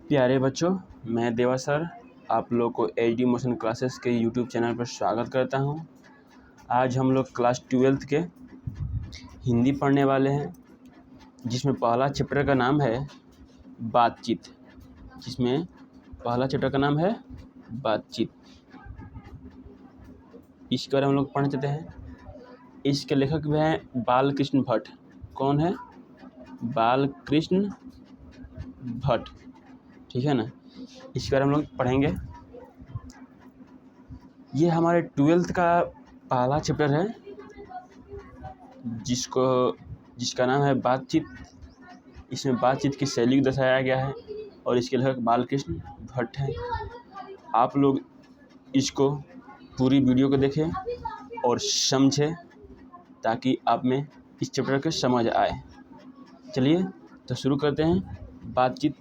प्यारे बच्चों, मैं देवा सर आप लोग को एचडी मोशन क्लासेस के यूट्यूब चैनल पर स्वागत करता हूं। आज हम लोग क्लास 12th के हिंदी पढ़ने वाले हैं, जिसमें पहला चैप्टर का नाम है बातचीत। इसके बारे में हम लोग पढ़ चुके हैं। इसके लेखक भी हैं बालकृष्ण भट्ट। कौन है? बालकृष्ण भट्ट, ठीक है ना। इसके बारे में हम लोग पढ़ेंगे। ये हमारे 12th का पहला चैप्टर है, जिसका नाम है बातचीत। इसमें बातचीत की शैली को दर्शाया गया है और इसके लेखक बालकृष्ण भट्ट हैं। आप लोग इसको पूरी वीडियो को देखें और समझें, ताकि आप में इस चैप्टर के समझ आए। चलिए तो शुरू करते हैं बातचीत।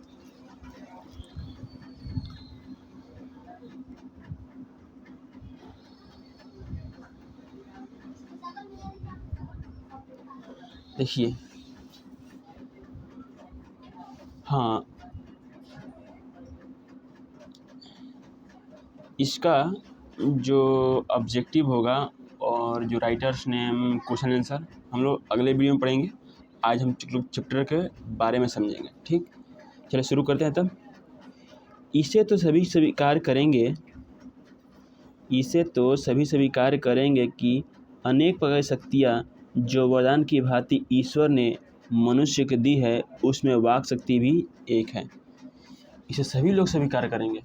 देखिए, हाँ, इसका जो ऑब्जेक्टिव होगा और जो राइटर्स नेम, क्वेश्चन आंसर हम लोग अगले वीडियो में पढ़ेंगे। आज हम चैप्टर के बारे में समझेंगे, ठीक। चलिए शुरू करते हैं तब। इसे तो सभी स्वीकार करेंगे कि अनेक प्रकार की शक्तियाँ जो वरदान की भांति ईश्वर ने मनुष्य को दी है, उसमें वाक शक्ति भी एक है। इसे सभी लोग स्वीकार करेंगे,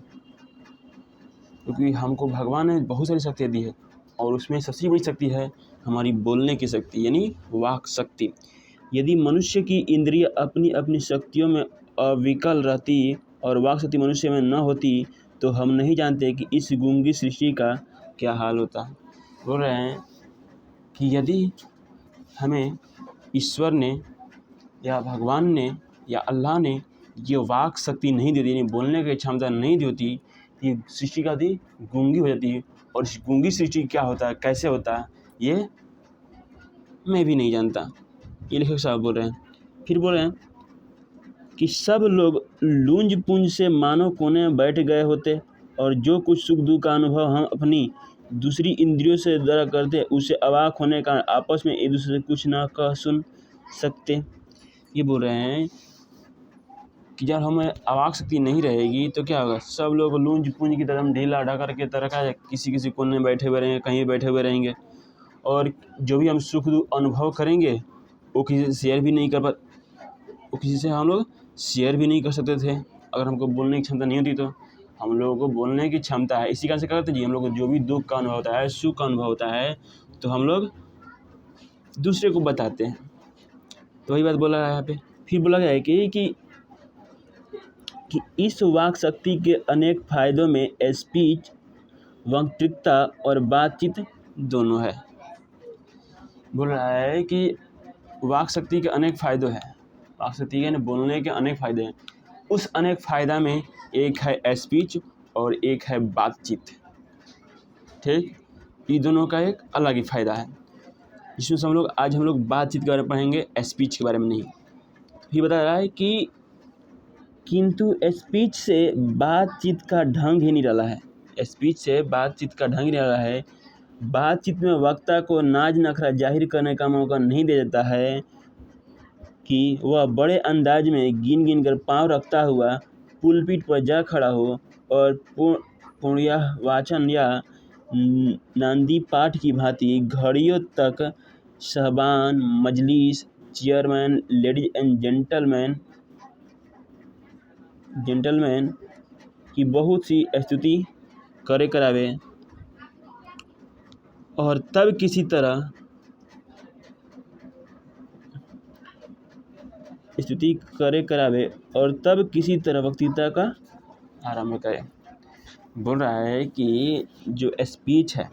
क्योंकि हमको भगवान ने बहुत सारी शक्तियाँ दी है और उसमें सबसे बड़ी शक्ति है हमारी बोलने की शक्ति, यानी वाक शक्ति। यदि मनुष्य की इंद्रिय अपनी अपनी शक्तियों में अविकल रहती और वाक शक्ति मनुष्य में न होती, तो हम नहीं जानते कि इस गूंगी सृष्टि का क्या हाल होता। बोल रहे हैं कि यदि हमें ईश्वर ने या भगवान ने या अल्लाह ने ये वाक शक्ति नहीं दी, यानी बोलने की क्षमता नहीं दी होती, ये सृष्टि का दी गूंगी हो जाती है। और इस गूंगी सृष्टि क्या होता है, कैसे होता है, ये मैं भी नहीं जानता। ये लेखक साहब बोल रहे हैं। फिर बोल रहे हैं कि सब लोग लूंज पुंज से मानव कोने में बैठ गए होते और जो कुछ सुख दुख का अनुभव हम अपनी दूसरी इंद्रियों से द्वारा करते, उसे अवाक होने का आपस में एक दूसरे से कुछ ना कह सुन सकते। ये बोल रहे हैं कि जब हमें अवाक शक्ति नहीं रहेगी तो क्या होगा, सब लोग लूंज पूंज की तरह ढीला ढाकर के तरह का किसी कोने में बैठे हुए रहेंगे, कहीं बैठे हुए रहेंगे। और जो भी हम सुख दुख अनुभव करेंगे वो किसी से हम लोग शेयर भी नहीं कर सकते थे। अगर हमको बोलने की क्षमता नहीं होती तो हम लोगों को बोलने की क्षमता है, इसी कारण से करते जी। हम लोग को जो भी दुख का अनुभव होता है, सुख का अनुभव होता है, तो हम लोग दूसरे को बताते हैं। तो वही बात बोला है यहाँ पे। फिर बोला गया है कि इस वाक शक्ति के अनेक फायदों में स्पीच, वक्तृत्व और बातचीत दोनों है। बोल रहा है कि वाक शक्ति के अनेक फायदे हैं। वाक शक्ति के बोलने के अनेक फायदे हैं। उस अनेक फायदा में एक है स्पीच और एक है बातचीत, ठीक। ये दोनों का एक अलग ही फ़ायदा है, जिसमें आज हम लोग बातचीत के बारे में पढ़ेंगे, स्पीच के बारे में नहीं। फिर बता रहा है कि किंतु स्पीच से बातचीत का ढंग ही निराला है। बातचीत में वक्ता को नाज नखरा जाहिर करने का मौका नहीं दे देता है कि वह बड़े अंदाज में गिन कर पाँव रखता हुआ पुलपिट पर जा खड़ा हो और पुण्य वाचन या नांदी पाठ की भांति घड़ियों तक साहबान, मजलिस, चेयरमैन, लेडीज एंड जेंटलमैन की बहुत सी स्तुति करावे और तब किसी तरह वक्तृत्व का आरंभ करे। बोल रहा है कि जो स्पीच है,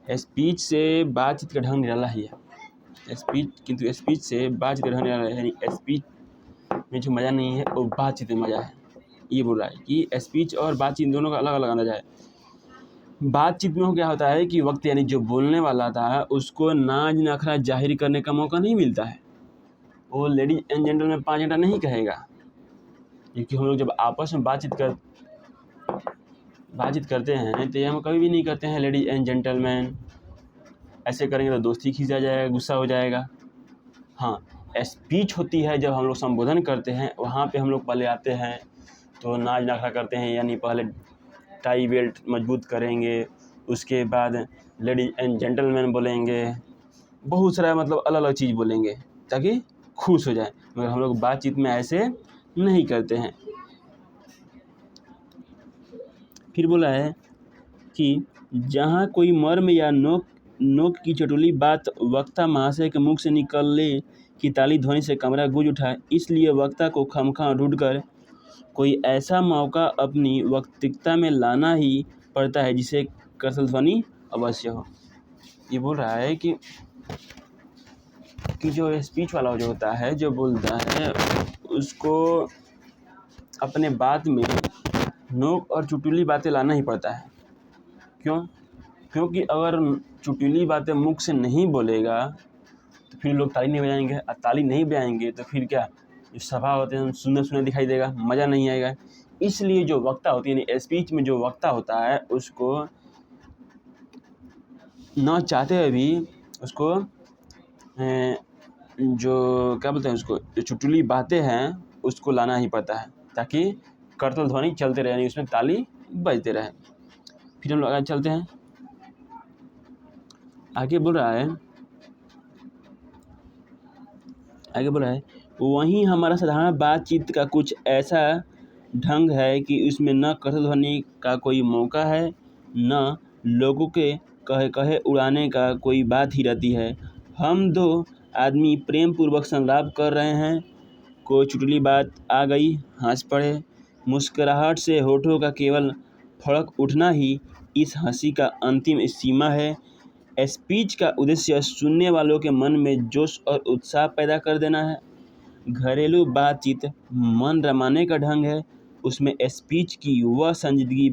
स्पीच से बातचीत का ढंग निराला ही है। स्पीच से बातचीत का ढंग निराला है, यानी स्पीच में जो मज़ा नहीं है वो बातचीत में मज़ा है। ये बोल रहा है कि स्पीच और बातचीत दोनों का अलग अलग अंदाजा है। बातचीत में क्या होता है कि वक्त, यानी जो बोलने वाला था, उसको नाज नखरा जाहिर करने का मौका नहीं मिलता है। वो लेडीज एंड जेंटलमैन में 5 घंटा नहीं कहेगा, क्योंकि हम लोग जब आपस में बातचीत करते हैं तो ये हम कभी भी नहीं करते हैं लेडीज एंड जेंटलमैन। ऐसे करेंगे तो दोस्ती खींचा जाएगा, गुस्सा हो जाएगा। हाँ, स्पीच होती है जब हम लोग संबोधन करते हैं, वहाँ पे हम लोग पहले आते हैं तो नाच नखरा करते हैं, यानी पहले टाई बेल्ट मजबूत करेंगे, उसके बाद लेडीज एंड जेंटलमैन बोलेंगे, बहुत सारा मतलब अलग अलग चीज़ बोलेंगे ताकि खुश हो जाए। मगर हम लोग बातचीत में ऐसे नहीं करते हैं। फिर बोला है कि जहाँ कोई मर्म या नोक की चटोली बात वक्ता महाशय के मुख से निकलने की ताली ध्वनि से कमरा गूंज उठा, इसलिए वक्ता को खमखा ढूंढकर कोई ऐसा मौका अपनी वक्तृता में लाना ही पड़ता है जिसे करतल ध्वनि अवश्य हो। ये बोल रहा है कि जो स्पीच वाला जो होता है, जो बोलता है, उसको अपने बात में नोक और चुटकुली बातें लाना ही पड़ता है। क्यों? क्योंकि अगर चुटकुली बातें मुख से नहीं बोलेगा तो फिर लोग ताली नहीं बजाएंगे, और ताली नहीं बजाएंगे तो फिर क्या, जो सभा होते हैं सुंदर दिखाई देगा, मज़ा नहीं आएगा। इसलिए जो वक्ता होती है, यानी स्पीच में जो वक्ता होता है, उसको ना चाहते हुए भी उसको जो क्या बोलते हैं, उसको जो चुटकुली बातें हैं उसको लाना ही पड़ता है ताकि करतल ध्वनि चलते रहे, यानी उसमें ताली बजते रहे। फिर हम लोग आगे चलते हैं। आगे बोल रहा है वहीं हमारा साधारण बातचीत का कुछ ऐसा ढंग है कि उसमें न करतल ध्वनि का कोई मौका है, न लोगों के कहे उड़ाने का कोई बात ही रहती है। हम दो आदमी प्रेम पूर्वक संलाप कर रहे हैं, कोई चुटकुली बात आ गई, हंस पड़े। मुस्कुराहट से होठों का केवल फड़क उठना ही इस हंसी का अंतिम सीमा है। स्पीच का उद्देश्य सुनने वालों के मन में जोश और उत्साह पैदा कर देना है। घरेलू बातचीत मन रमाने का ढंग है, उसमें स्पीच की वह संजीदगी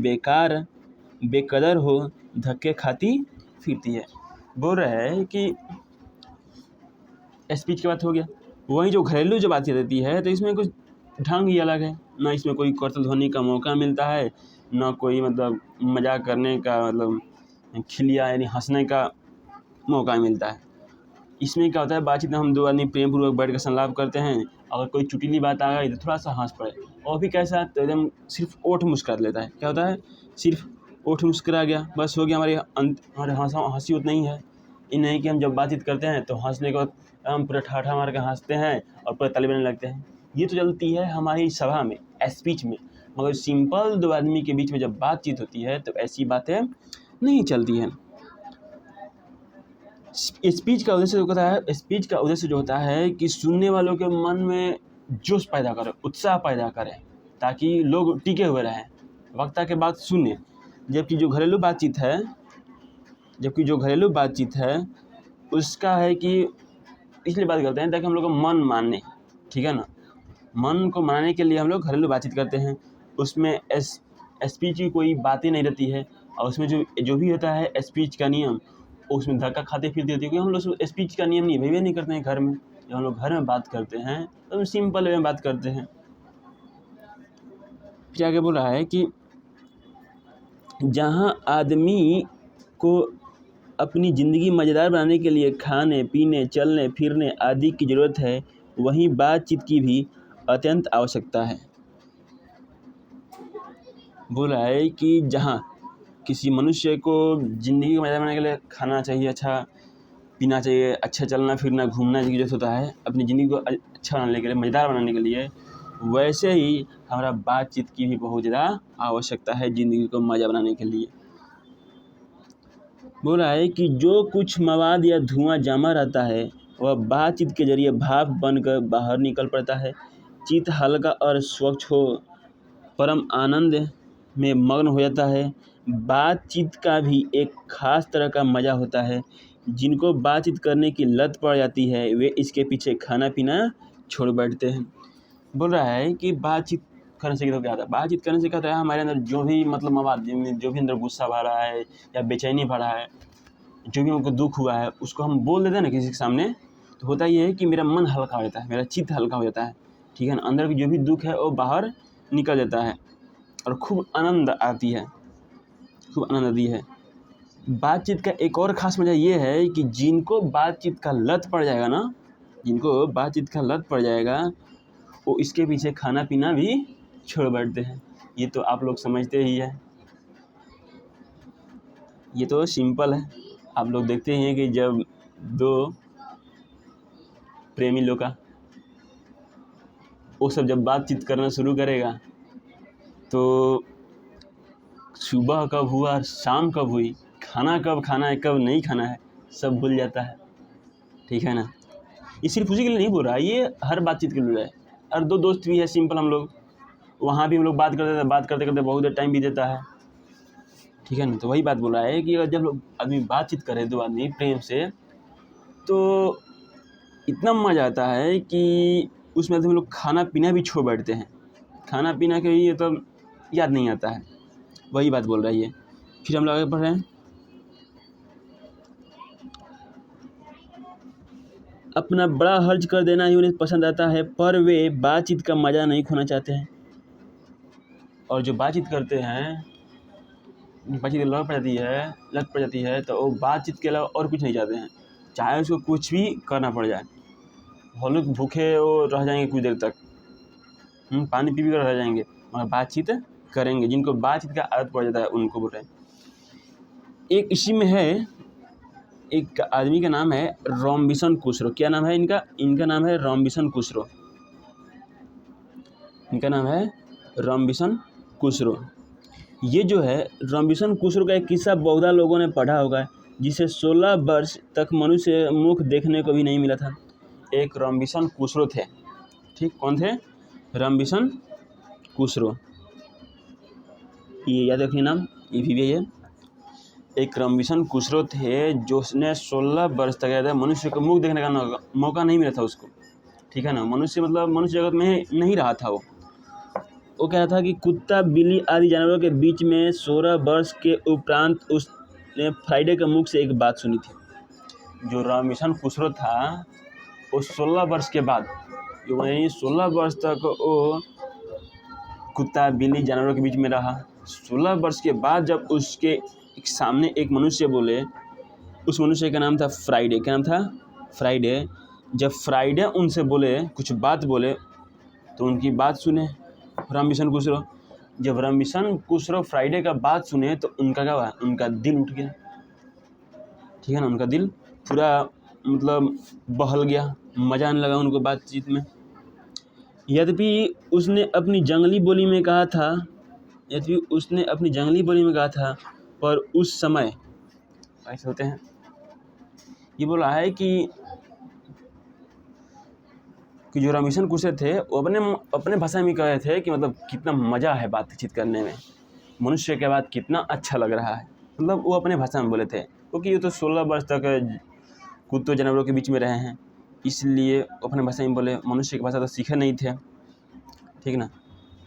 बेकदर हो धक्के खाती फिरती है। बोल रहे हैं कि स्पीच की बात हो गया, वहीं जो घरेलू जो बातचीत रहती है तो इसमें कुछ ढंग ही अलग है, ना इसमें कोई करतल ध्वनि का मौका मिलता है, ना कोई मतलब मजाक करने का मतलब खिलिया यानी हंसने का मौका मिलता है। इसमें क्या होता है, बातचीत में हम दो आदमी प्रेम पूर्वक बैठ कर संलाप करते हैं, अगर कोई चुटकुली बात आ गई तो थोड़ा सा हंस पड़े, और भी कैसा तो एकदम सिर्फ ओठ मुस्कुरा लेता है। क्या होता है, सिर्फ ओठ मुस्कुरा गया, बस हो गया, हमारे हंसी उतना ही है। ये नहीं कि हम जब बातचीत करते हैं तो हंसने के बाद हम पूरा ठाठा मार के हंसते हैं और पूरा ताली बजाने लगते हैं। ये तो चलती है हमारी सभा में, स्पीच में, मगर सिंपल दो आदमी के बीच में जब बातचीत होती है तो ऐसी बातें नहीं चलती हैं। स्पीच का उद्देश्य जो होता है कि सुनने वालों के मन में जोश पैदा करे, उत्साह पैदा करे, ताकि लोग टिके हुए रहें, वक्ता के बात सुने। जबकि जो घरेलू बातचीत है उसका है कि इसलिए बात करते हैं ताकि हम लोग का मन माने, ठीक है ना। मन को मनाने के लिए हम लोग घरेलू बातचीत करते हैं, उसमें स्पीच की कोई बातें नहीं रहती है, और उसमें जो भी होता है स्पीच का नियम, उसमें धक्का खाते फिरते होती है, क्योंकि हम लोग स्पीच का नियम नहीं करते हैं घर में। जब हम लोग घर में बात करते हैं तो हम सिंपल वे में बात करते हैं। फिर आगे बोल रहा है कि जहाँ आदमी को अपनी ज़िंदगी मज़ेदार बनाने के लिए खाने पीने चलने फिरने आदि की ज़रूरत है, वहीं बातचीत की भी अत्यंत आवश्यकता है। बोल रहा है कि जहाँ किसी मनुष्य को ज़िंदगी को मज़ेदार बनाने के लिए खाना चाहिए, अच्छा पीना चाहिए, अच्छा चलना फिरना घूमना की ज़रूरत होता है अपनी ज़िंदगी को अच्छा बनाने के लिए, मज़ेदार बनाने के लिए, वैसे ही हमारा बातचीत की भी बहुत ज़्यादा आवश्यकता है ज़िंदगी को मज़ा बनाने के लिए। बोल रहा है कि जो कुछ मवाद या धुआं जमा रहता है वह बातचीत के जरिए भाप बनकर बाहर निकल पड़ता है। चित्त हल्का और स्वच्छ हो परम आनंद में मग्न हो जाता है। बातचीत का भी एक खास तरह का मज़ा होता है। जिनको बातचीत करने की लत पड़ जाती है वे इसके पीछे खाना पीना छोड़ बैठते हैं। बोल रहा है कि बातचीत करने से क्या होता है, बातचीत करने से क्या होता है, हमारे अंदर जो भी मतलब मवाद, जो भी अंदर गुस्सा भरा है या बेचैनी भरा है, जो भी हमको दुख हुआ है, उसको हम बोल देते हैं ना किसी के सामने, तो होता ये है कि मेरा मन हल्का हो जाता है, मेरा चित्त हल्का हो जाता है, ठीक है ना। अंदर की जो भी दुख है वो बाहर निकल जाता है और खूब आनंद आती है, खूब आनंद आती है। बातचीत का एक और ख़ास मज़ा ये है कि जिनको बातचीत का लत पड़ जाएगा ना, जिनको बातचीत का लत पड़ जाएगा वो इसके पीछे खाना पीना भी छोड़ बैठते हैं। ये तो आप लोग समझते ही हैं, ये तो सिंपल है। आप लोग देखते ही हैं कि जब दो प्रेमी लोग का वो सब जब बातचीत करना शुरू करेगा तो सुबह कब हुआ, शाम कब हुई, खाना कब खाना है, कब नहीं खाना है, सब भूल जाता है, ठीक है ना। ये सिर्फ उसी के लिए नहीं बोल रहा, ये हर बातचीत के लिए है। और दो दोस्त भी है सिंपल, हम लोग वहाँ भी हम लोग बात करते थे, बात करते करते बहुत देर टाइम भी देता है, ठीक है ना। तो वही बात बोल रहा है कि अगर जब लोग आदमी बातचीत करे, दो आदमी प्रेम से, तो इतना मज़ा आता है कि उसमें हम लोग खाना पीना भी छोड़ बैठते हैं, खाना पीना के ये तो याद नहीं आता है। वही बात बोल रही है। फिर हम लोग आगे बढ़ रहे हैं। अपना बड़ा खर्च कर देना ही उन्हें पसंद आता है, पर वे बातचीत का मज़ा नहीं खोना चाहते हैं। और जो बातचीत करते हैं, बातचीत की लत पड़ जाती है तो वो बातचीत के अलावा और कुछ नहीं चाहते हैं, चाहे उसको कुछ भी करना पड़ जाए। वो लोग भूखे वो रह जाएंगे कुछ देर तक, पानी पी कर रह जाएंगे, मगर बातचीत करेंगे। जिनको बातचीत का आदत पड़ जाता है उनको बोल रहे हैं। एक इसी में है, एक आदमी का नाम है रॉबिन्सन क्रूसो। क्या नाम है इनका? इनका नाम है रॉबिन्सन क्रूसो। इनका नाम है रॉबिन्सन क्रूसो। ये जो है रॉबिन्सन क्रूसो का एक किस्सा बहुधा लोगों ने पढ़ा होगा, जिसे 16 वर्ष तक मनुष्य मुख देखने को भी नहीं मिला था। एक रॉबिन्सन क्रूसो थे, ठीक, कौन थे? रॉबिन्सन क्रूसो, ये याद रखिए नाम, ये भी है। एक रॉबिन्सन क्रूसो थे जो उसने 16 वर्ष तक याद है मनुष्य को मुख देखने का मौका नहीं मिला था उसको, ठीक है ना। मनुष्य मतलब मनुष्य जगत में नहीं रहा था वो कह रहा था कि कुत्ता, बिल्ली आदि जानवरों के बीच में 16 वर्ष के उपरांत उसने फ्राइडे के मुख से एक बात सुनी थी। जो रॉबिन्सन क्रूसो था वो 16 वर्ष के बाद, जो वही 16 वर्ष तक वो कुत्ता, बिल्ली, जानवरों के बीच में रहा। 16 वर्ष के बाद जब उसके सामने एक मनुष्य बोले, उस मनुष्य का नाम था फ्राइडे। क्या नाम था? फ्राइडे। जब फ्राइडे उनसे बोले, कुछ बात बोले, तो उनकी बात सुने रॉबिन्सन क्रूसो। जब रॉबिन्सन क्रूसो फ्राइडे का बात सुने तो उनका क्या हुआ? उनका दिल उठ गया, ठीक है ना। उनका दिल पूरा मतलब बहल गया, मज़ा आने लगा उनको बातचीत में। यद्यपि उसने अपनी जंगली बोली में कहा था, पर उस समय ऐसे होते हैं। ये बोला है कि जो रॉबिन्सन क्रूसो थे वो अपने भाषा में कह रहे थे कि मतलब कितना मज़ा है बातचीत करने में, मनुष्य के बाद कितना अच्छा लग रहा है, मतलब वो अपने भाषा में बोले थे, क्योंकि ये तो 16 वर्ष तक कुत्तों जानवरों के बीच में रहे हैं, इसलिए अपने भाषा में बोले। मनुष्य की भाषा तो सीखे नहीं थे, ठीक ना।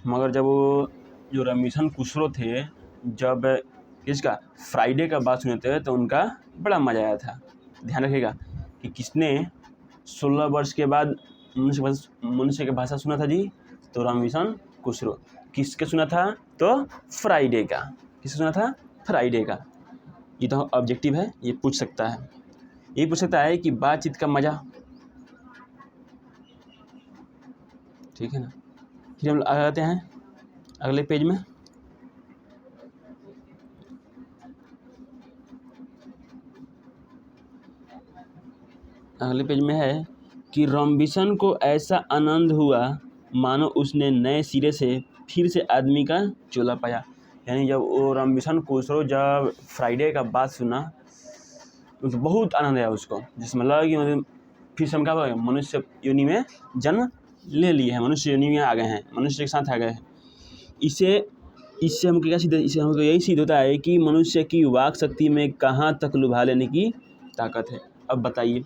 मगर जब वो जो रॉबिन्सन क्रूसो थे, जब इसका फ्राइडे का बात सुने थे तो उनका बड़ा मज़ा आया था। ध्यान रखिएगा कि किसने 16 वर्ष के बाद मनुष्य की भाषा सुना था जी? तो रॉबिन्सन क्रूसो। किसके सुना था? तो फ्राइडे का। किसके सुना था? फ्राइडे का। ये तो ऑब्जेक्टिव है, ये पूछ सकता है, ये पूछ सकता है कि बातचीत का मज़ा, ठीक है ना। फिर हम आ जाते हैं अगले पेज में। अगले पेज में है कि रॉबिन्सन को ऐसा आनंद हुआ मानो उसने नए सिरे से फिर से आदमी का चोला पाया। यानी जब वो रॉबिन्सन क्रूसो जब फ्राइडे का बात सुना तो बहुत आनंद आया उसको, जिसमें लगा कि मतलब फिर से हम क्या मनुष्य योनि में जन्म ले लिए हैं, मनुष्य योनि में आ गए हैं, मनुष्य के साथ आ गए हैं। इससे हमको क्या सिद्ध, इससे हमको यही सिद्ध होता है कि मनुष्य की वाक शक्ति में कहाँ तक लुभा लेने की ताकत है। अब बताइए,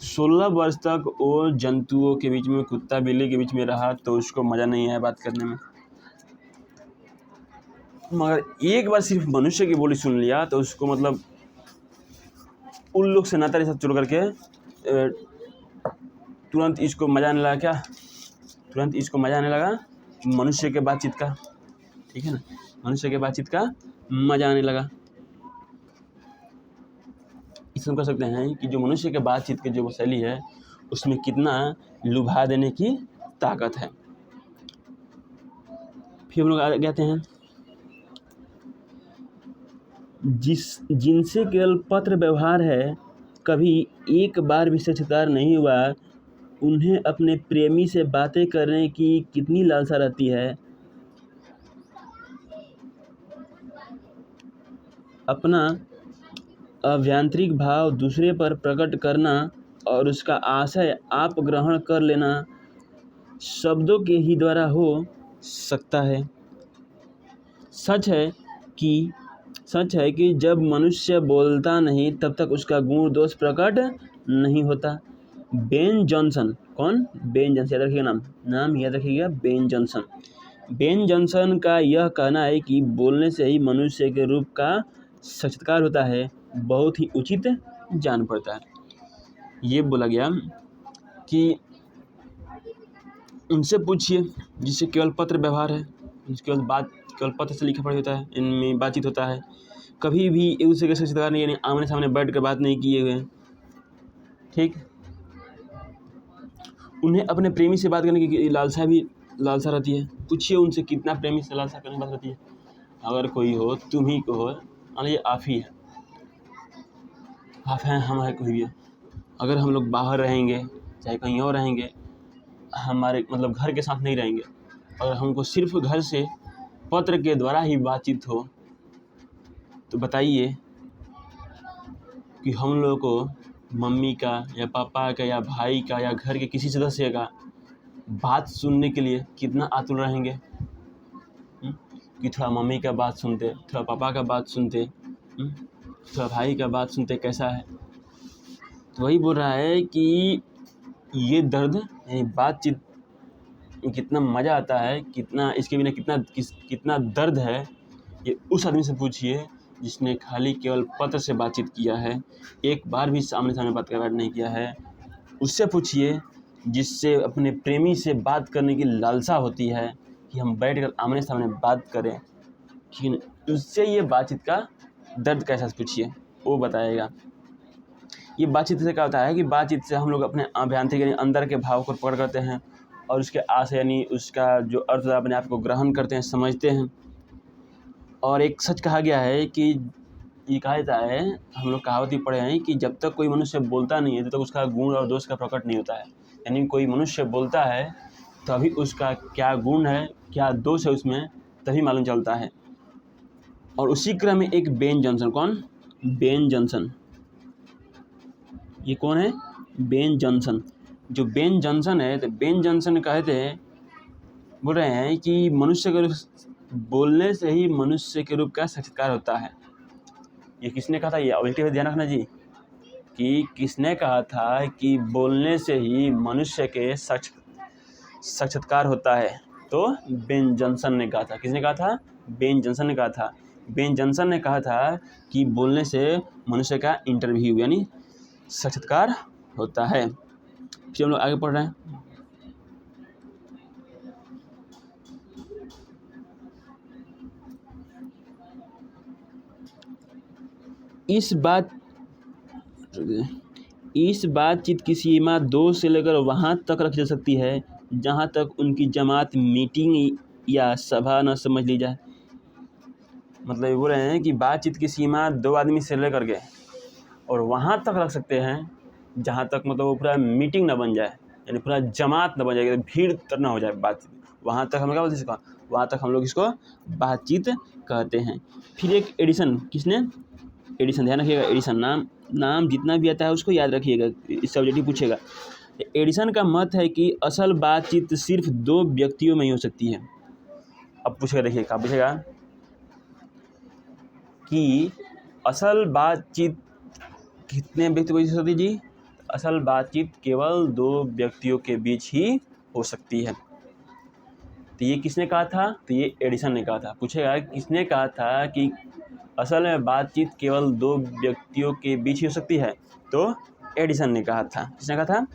16 वर्ष तक वो जंतुओं के बीच में, कुत्ता बिल्ली के बीच में रहा तो उसको मज़ा नहीं आया बात करने में, मगर एक बार सिर्फ मनुष्य की बोली सुन लिया तो उसको मतलब उन लोग से नाता रिश्ता जोड़ करके तुरंत इसको मज़ा आने लगा, क्या तुरंत इसको मज़ा आने लगा मनुष्य के बातचीत का, ठीक है ना, मनुष्य के बातचीत का मज़ा आने लगा। इसे हम कह सकते हैं कि जो मनुष्य के बातचीत की जो शैली है उसमें कितना लुभा देने की ताकत है। फिर हम लोग आगे आते हैं, जिनसे केवल पत्र व्यवहार है, कभी एक बार भी साक्षात्कार नहीं हुआ, उन्हें अपने प्रेमी से बातें करने की कितनी लालसा रहती है। अपना आभ्यंतरिक भाव दूसरे पर प्रकट करना और उसका आशय आप ग्रहण कर लेना शब्दों के ही द्वारा हो सकता है। सच है कि जब मनुष्य बोलता नहीं तब तक उसका गुण दोष प्रकट नहीं होता। बेन जॉनसन, कौन? बेन जॉनसन, याद रखिएगा नाम याद रखिएगा, बेन जॉनसन। बेन जॉनसन का यह कहना है कि बोलने से ही मनुष्य के रूप का साक्षात्कार होता है, बहुत ही उचित जान पड़ता है। ये बोला गया कि उनसे पूछिए जिससे केवल पत्र व्यवहार है, केवल पत्र से लिखा पढ़ा होता है, इनमें बातचीत होता है, कभी भी एक दूसरे के साक्षात्कार नहीं, यानी आमने सामने बैठ कर बात नहीं किए हुए, ठीक। उन्हें अपने प्रेमी से बात करने की लालसा रहती है। पूछिए उनसे कितना प्रेमी से लालसा करने की बात रहती है। अगर कोई हो, तुम ही को हो, मान लीजिए आप ही है, आप हैं, हम है, कोई भी है, अगर हम लोग बाहर रहेंगे चाहे कहीं और रहेंगे, हमारे मतलब घर के साथ नहीं रहेंगे, और हमको सिर्फ घर से पत्र के द्वारा ही बातचीत हो, तो बताइए कि हम लोगों को मम्मी का या पापा का या भाई का या घर के किसी सदस्य का बात सुनने के लिए कितना आतुर रहेंगे कि थोड़ा मम्मी का बात सुनते, थोड़ा पापा का बात सुनते, थोड़ा भाई का बात सुनते, कैसा है। तो वही बोल रहा है कि ये दर्द, यानी बातचीत में कितना मज़ा आता है, कितना इसके बिना कितना दर्द है, ये उस आदमी से पूछिए जिसने खाली केवल पत्र से बातचीत किया है, एक बार भी सामने सामने बात कर नहीं किया है। उससे पूछिए जिससे अपने प्रेमी से बात करने की लालसा होती है कि हम बैठकर आमने सामने बात करें, कि उससे ये बातचीत का दर्द कैसा पूछिए, वो बताएगा। ये बातचीत से क्या होता है कि बातचीत से हम लोग अपने आभ्यंतरिक यानी अंदर के भाव को पकड़ करते हैं और उसके आशय यानी उसका जो अर्थ अपने आप को ग्रहण करते हैं, समझते हैं। और एक सच कहा गया है कि ये कहा जाता है, हम लोग कहावत भी पढ़े हैं कि जब तक कोई मनुष्य बोलता नहीं है तब तक उसका गुण और दोष का प्रकट नहीं होता है। यानी कोई मनुष्य बोलता है तभी उसका क्या गुण है, क्या दोष है उसमें तभी मालूम चलता है। और उसी क्रम में एक बेन जॉनसन, कौन? Ben Jonson. ये कौन है? Ben Jonson. जो बेन जॉनसन है, तो बेन जॉनसन कहते हैं, बोल रहे हैं कि मनुष्य के बोलने से ही मनुष्य के रूप का साक्षात्कार होता है। ये किसने कहा था? ये ऑब्जेक्टिव ध्यान रखना जी, कि किसने कहा था कि बोलने से ही मनुष्य के साक्षात्कार होता है? तो बेन जॉनसन ने कहा था। किसने कहा था? बेन जॉनसन ने कहा था। बेन जॉनसन ने कहा था कि बोलने से मनुष्य का इंटरव्यू यानी साक्षात्कार होता है। फिर हम लोग आगे पढ़ रहे हैं। इस बातचीत की सीमा 2 से लेकर वहाँ तक रखी जा सकती है जहाँ तक उनकी जमात, मीटिंग या सभा न समझ ली जाए। मतलब ये बोल रहे हैं कि बातचीत की सीमा 2 आदमी से लेकर के और वहाँ तक रख सकते हैं जहाँ तक मतलब वो पूरा मीटिंग ना बन जाए, यानी पूरा जमात ना बन जाए, भीड़ तर ना हो जाए बातचीत, वहाँ तक हम लोग क्या बोलते हैं, वहाँ तक हम लोग इसको बातचीत कहते हैं। फिर एक एडिसन, किसने? एडिसन, ध्यान रखिएगा, एडिसन नाम जितना भी आता है उसको याद रखिएगा, इस सब्जेक्टिव पूछेगा। एडिसन का मत है कि असल बातचीत सिर्फ 2 व्यक्तियों में ही हो सकती है। अब पूछेगा, देखिए क्या पूछेगा कि असल बातचीत कितने व्यक्ति हो सकती है जी? असल बातचीत केवल 2 व्यक्तियों के बीच ही हो सकती है। तो ये किसने कहा था? तो ये एडिसन ने कहा था। पूछेगा किसने कहा था कि असल में बातचीत केवल 2 व्यक्तियों के बीच ही हो सकती है? तो एडिसन ने कहा था। किसने कहा था?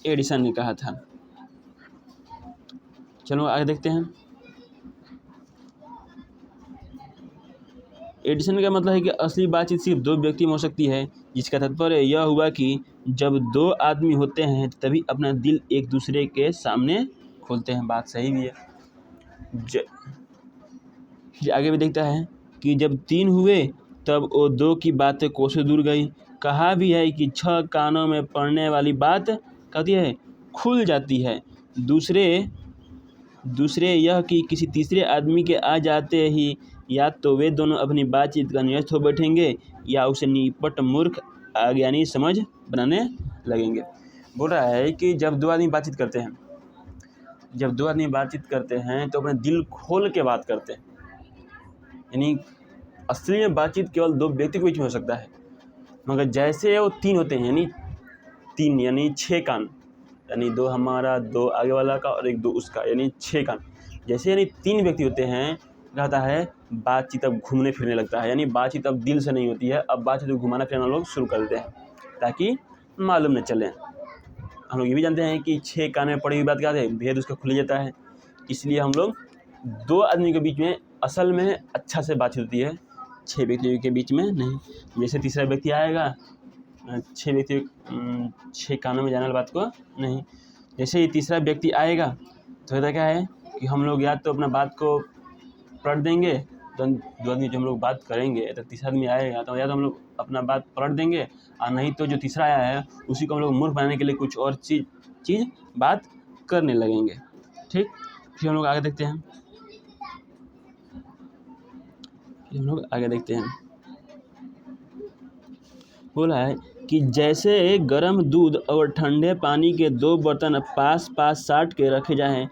एडिसन ने कहा था। चलो आगे देखते हैं। एडिसन का मतलब है कि असली बातचीत सिर्फ दो व्यक्ति में हो सकती है, जिसका तात्पर्य यह हुआ कि जब दो आदमी होते हैं तभी अपना दिल एक दूसरे के सामने खोलते हैं। बात सही भी है। आगे भी देखता है कि जब तीन हुए तब वो दो की बातें कोसों दूर गई। कहा भी है कि 6 कानों में पड़ने वाली बात कहती है खुल जाती है। दूसरे यह कि किसी तीसरे आदमी के आ जाते ही या तो वे दोनों अपनी बातचीत का नियत हो बैठेंगे या उसे निपट मूर्ख अज्ञानी समझ बनाने लगेंगे। बोल रहा है कि जब दो आदमी बातचीत करते हैं तो अपने दिल खोल के बात करते हैं। यानी असली में बातचीत केवल दो व्यक्ति के बीच में हो सकता है, मगर जैसे वो तीन होते हैं यानी 6 कान, यानी 2 हमारा, 2 आगे वाला का और 1 2 उसका, यानी 6 कान। जैसे यानी 3 व्यक्ति होते हैं, कहता है बातचीत अब घूमने फिरने लगता है। यानी बातचीत अब दिल से नहीं होती है, अब बातचीत घुमाना फिराना लोग शुरू कर देते हैं ताकि मालूम न चले। हम लोग ये भी जानते हैं कि 6 कान में पड़ी हुई बात क्या है, भेद उसका खुल जाता है। इसलिए हम लोग 2 आदमी के बीच में असल में अच्छा से बातचीत होती है, 6 व्यक्तियों के बीच में नहीं। जैसे तीसरा व्यक्ति आएगा, 6 कानों में जाने वाली बात को नहीं। जैसे ही तीसरा व्यक्ति आएगा तो होता क्या है कि हम लोग या तो अपना बात को पलट देंगे, तो 2 आदमी जो हम लोग बात करेंगे, तो तीसरा आदमी आएगा तो या तो हम लोग अपना बात पलट देंगे, और नहीं तो जो तीसरा आया है उसी को हम लोग मूर्ख बनाने के लिए कुछ और चीज़ बात करने लगेंगे। ठीक, फिर हम लोग आगे देखते हैं। बोला है कि जैसे गर्म दूध और ठंडे पानी के 2 बर्तन पास पास साट के रखे जाएं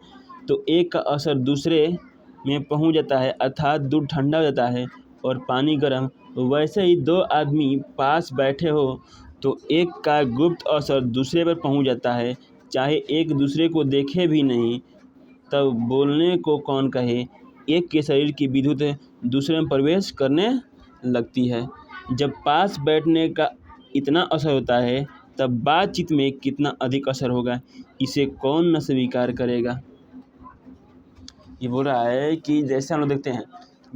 तो एक का असर दूसरे में पहुंच जाता है, अर्थात दूध ठंडा हो जाता है और पानी गर्म। वैसे ही 2 आदमी पास बैठे हो तो एक का गुप्त असर दूसरे पर पहुंच जाता है, चाहे एक दूसरे को देखे भी नहीं। तब बोलने को कौन कहे, एक के शरीर की विद्युत दूसरे में प्रवेश करने लगती है। जब पास बैठने का इतना असर होता है तब बातचीत में कितना अधिक असर होगा, इसे कौन न स्वीकार करेगा। ये बोल रहा है कि जैसे हम लोग देखते हैं,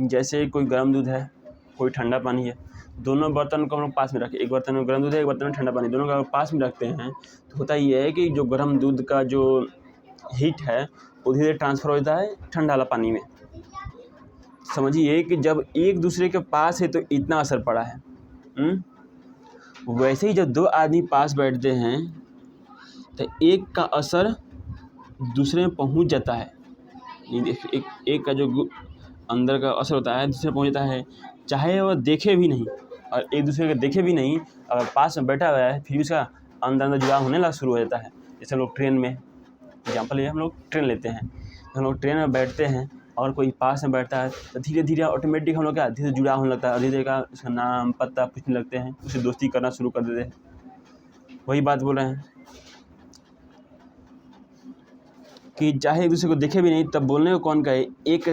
जैसे कोई गर्म दूध है, कोई ठंडा पानी है, दोनों बर्तन को हम लोग पास में रखें, एक बर्तन में गर्म दूध है, एक बर्तन में ठंडा पानी, दोनों का पास में रखते हैं तो होता ये है कि जो गर्म दूध का जो हीट है वो धीरे धीरे ट्रांसफ़र हो जाता है ठंडा वाला पानी में। समझिए कि जब एक दूसरे के पास है तो इतना असर पड़ा है। वैसे ही जब 2 आदमी पास बैठते हैं तो एक का असर दूसरे में पहुंच जाता है। एक का जो अंदर का असर होता है दूसरे में पहुंच जाता है, चाहे वह देखे भी नहीं, और एक दूसरे को देखे भी नहीं, अगर पास में बैठा हुआ है फिर भी उसका अंदर जुड़ाव होने लगा शुरू हो जाता है। जैसे हम लोग ट्रेन में एग्जाम्पल ये हम लोग ट्रेन लेते हैं, तो हम लोग ट्रेन में बैठते हैं और कोई पास में बैठता है तो धीरे धीरे ऑटोमेटिक हम लोग क्या धीरे जुड़ाव होने लगता है, धीरे धीरे का उसका नाम पता पूछने लगते हैं, उससे दोस्ती करना शुरू कर देते हैं। वही बात बोल रहे हैं कि चाहे एक दूसरे को देखे भी नहीं तब बोलने को कौन कहे, एक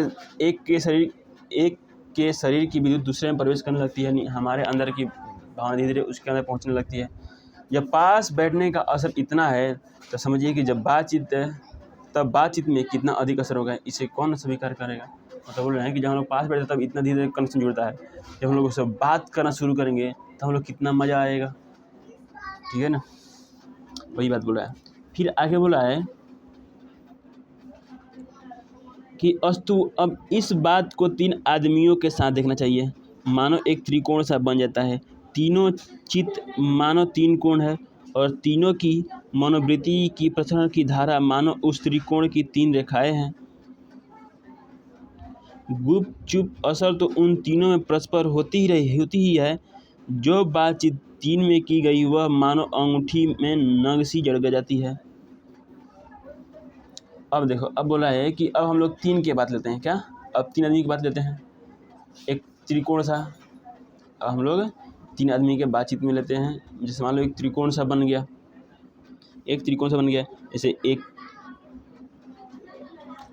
के शरीर की विद्युत दूसरे में प्रवेश करने लगती है, हमारे अंदर की भावना धीरे धीरे उसके अंदर पहुंचने लगती है। जब पास बैठने का असर इतना है तो समझिए कि जब बातचीत में कितना अधिक असर होगा, इसे कौन स्वीकार करेगा। मतलब बोल रहे हैं कि जब हम लोग पास बैठते तब इतना धीरे धीरे कनेक्शन जुड़ता है, जब हम लोग उससे बात करना शुरू करेंगे तो हम लोग कितना मज़ा आएगा। ठीक है ना, वही बात बोल रहा है। फिर आगे बोला है कि अस्तु अब इस बात को 3 आदमियों के साथ देखना चाहिए, मानो एक त्रिकोण सा बन जाता है। तीनों चित्त मानो 3 कोण है और तीनों की मनोवृत्ति की प्रसरण की धारा मानो उस त्रिकोण की 3 रेखाएं हैं। गुप्त चुप असर तो उन तीनों में परस्पर होती ही है। जो बातचीत 3 में की गई वह मानो अंगूठी में नग सी जड़ जाती है। अब देखो, अब बोला है कि अब हम लोग 3 की बात लेते हैं। क्या, अब 3 आदमी की बात लेते हैं, एक त्रिकोण सा। अब हम लोग 3 आदमी के बातचीत में लेते हैं। जैसे मान लो एक त्रिकोण सा बन गया, जैसे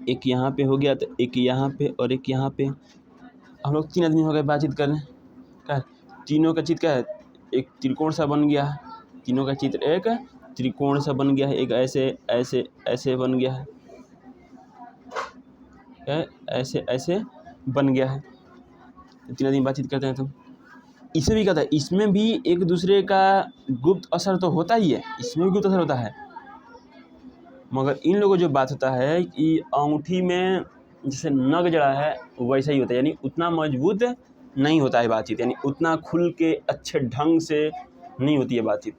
एक यहाँ पे हो गया तो एक यहाँ पे और एक यहाँ पे। हम लोग 3 आदमी हो गए बातचीत करने। क्या, तीनों का चित्र क्या है, एक त्रिकोण सा बन गया, तीनों का चित्र एक त्रिकोण सा बन गया है, एक ऐसे ऐसे ऐसे बन गया है, ऐसे ऐसे बन गया है। तीन आदमी बातचीत करते हैं तो इसमें भी कहता है, इसमें भी एक दूसरे का गुप्त असर तो होता ही है, इसमें भी गुप्त असर होता है। मगर इन लोगों को जो बात होता है कि अंगूठी में जैसे नग जड़ा है वैसा ही होता है, यानी उतना मजबूत नहीं होता है बातचीत, यानी उतना खुल के अच्छे ढंग से नहीं होती है बातचीत।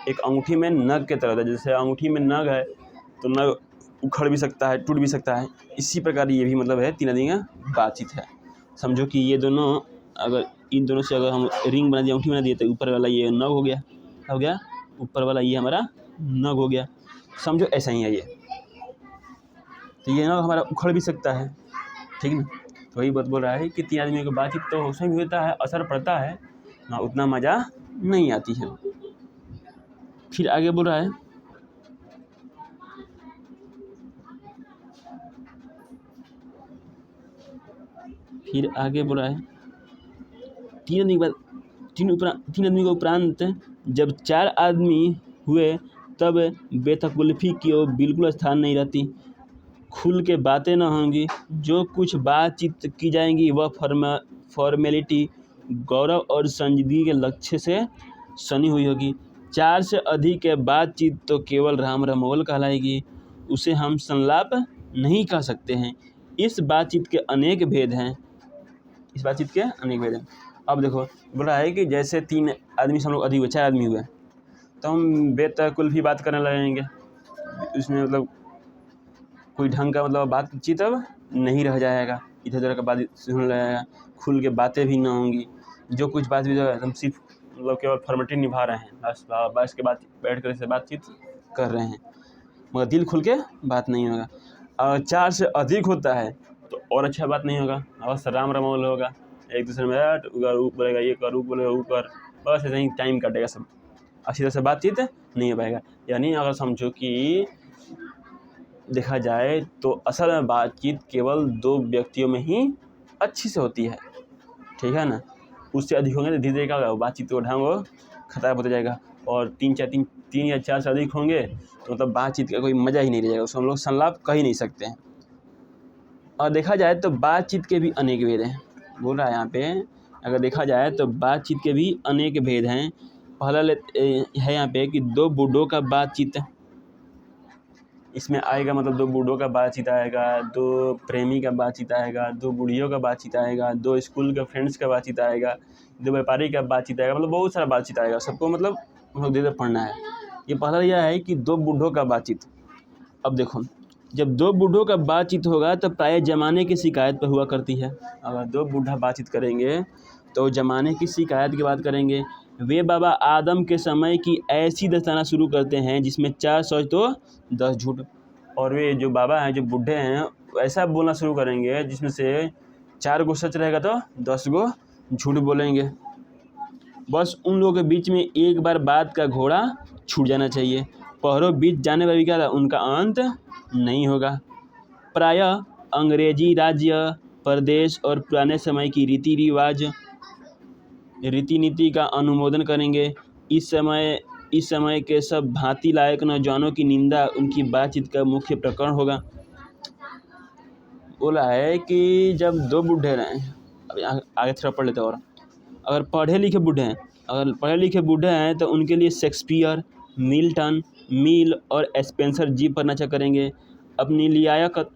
एक अंगूठी में नग के तरह होता है, जैसे अंगूठी में नग है तो नग उखड़ भी सकता है, टूट भी सकता है, इसी प्रकार ये भी मतलब है तीन आदमी का बातचीत है। समझो कि ये दोनों, अगर इन दोनों से अगर हम रिंग बना दिया, अंगूठी बना दिए, तो ऊपर वाला ये नग हो गया, हो गया ऊपर वाला ये हमारा नग हो गया। समझो ऐसा ही है ये, तो ये नग हमारा उखड़ भी सकता है, ठीक ना। तो वही बात बोल रहा है कि तीन आदमियों की बातचीत तो उसमें भी होता है, असर पड़ता है ना, उतना मज़ा नहीं आती है। फिर आगे बोल रहा है, फिर आगे बोल रहा है तीन आदमी के बाद तीन आदमी के उपरांत जब चार आदमी हुए तब बेतकल्लुफ़ी की ओर बिल्कुल स्थान नहीं रहती। खुल के बातें न होंगी, जो कुछ बातचीत की जाएंगी वह फॉर्मेलिटी, गौरव और संजीदगी के लक्ष्य से सनी हुई होगी। चार से अधिक के बातचीत तो केवल राम रमोल कहलाएगी, उसे हम संलाप नहीं कह सकते हैं। इस बातचीत के अनेक भेद हैं, इस बातचीत के अनेक भेद हैं। अब देखो बोल रहा है कि जैसे तीन आदमी से हम लोग अधिक हुए, चार आदमी हुए, तो हम बेतकल्लुफ़ी बात करने लगेंगे, उसमें मतलब कोई ढंग का मतलब बातचीत अब नहीं रह जाएगा, इधर उधर का बात सुनने लगेगा, खुल के बातें भी ना होंगी, जो कुछ बात भी हम सिर्फ मतलब केवल फॉर्मेलिटी निभा रहे हैं, बस बस के बाद बैठ कर ऐसे बातचीत कर रहे हैं, मगर दिल खुल के बात नहीं होगा। और चार से अधिक होता है तो और अच्छा बात नहीं होगा, बस राम रमोल होगा, एक दूसरे में बोलेगा ये कर, बोलेगा वो कर, बस ऐसे ही टाइम कटेगा, सब अच्छी तरह से बातचीत नहीं हो पाएगा। यानी अगर समझो कि देखा जाए तो असल में बातचीत केवल दो व्यक्तियों में ही अच्छी से होती है, ठीक है ना। उससे अधिक होंगे तो धीरे धीरे क्या होगा, बातचीत को ढंग वो खराब होता जाएगा, और तीन या चार से अधिक होंगे तो मतलब बातचीत का कोई मज़ा ही नहीं रह जाएगा, उसको हम लोग संलाप कह ही नहीं सकते हैं। और देखा जाए तो बातचीत के भी अनेक भेद हैं, बोल रहा है यहाँ पे, अगर देखा जाए तो बातचीत के भी अनेक भेद हैं। पहला है यहाँ पे कि दो बूढ़ों का बातचीत, इसमें आएगा मतलब दो बूढ़ों का बातचीत आएगा, दो प्रेमी का बातचीत आएगा, दो बूढ़ियों का बातचीत आएगा, दो स्कूल के फ्रेंड्स का बातचीत आएगा, दो व्यापारी का बातचीत आएगा, मतलब बहुत सारा बातचीत आएगा, सबको मतलब हम लोग धीरे पढ़ना है। ये पहला यह है कि दो बूढ़ों का बातचीत। अब देखो, जब दो बूढ़ों का बातचीत होगा तो प्राय ज़माने की शिकायत पर हुआ करती है। अगर दो बूढ़ा बातचीत करेंगे तो ज़माने की शिकायत की बात करेंगे। वे बाबा आदम के समय की ऐसी दस्ताना शुरू करते हैं जिसमें 4 सच तो 10 झूठ, और वे जो बाबा हैं, जो बूढ़े हैं, ऐसा बोलना शुरू करेंगे जिसमें से 4 गो सच रहेगा तो 10 गो झूठ बोलेंगे। बस उन लोगों के बीच में एक बार बात का घोड़ा छूट जाना चाहिए, पहरों बीत जाने पर भी क्या उनका अंत नहीं होगा। प्रायः अंग्रेजी राज्य, प्रदेश और पुराने समय की रीति रिवाज, रीति नीति का अनुमोदन करेंगे। इस समय के सब भांति लायक नौजवानों की निंदा उनकी बातचीत का मुख्य प्रकरण होगा। बोला है कि जब दो बूढ़े रहें, अब आगे थोड़ा पढ़ लेते हैं, और अगर पढ़े लिखे बूढ़े हैं तो उनके लिए शेक्सपियर, मिल्टन, मिल और स्पेंसर जी पर नशा करेंगे। अपनी लियाकत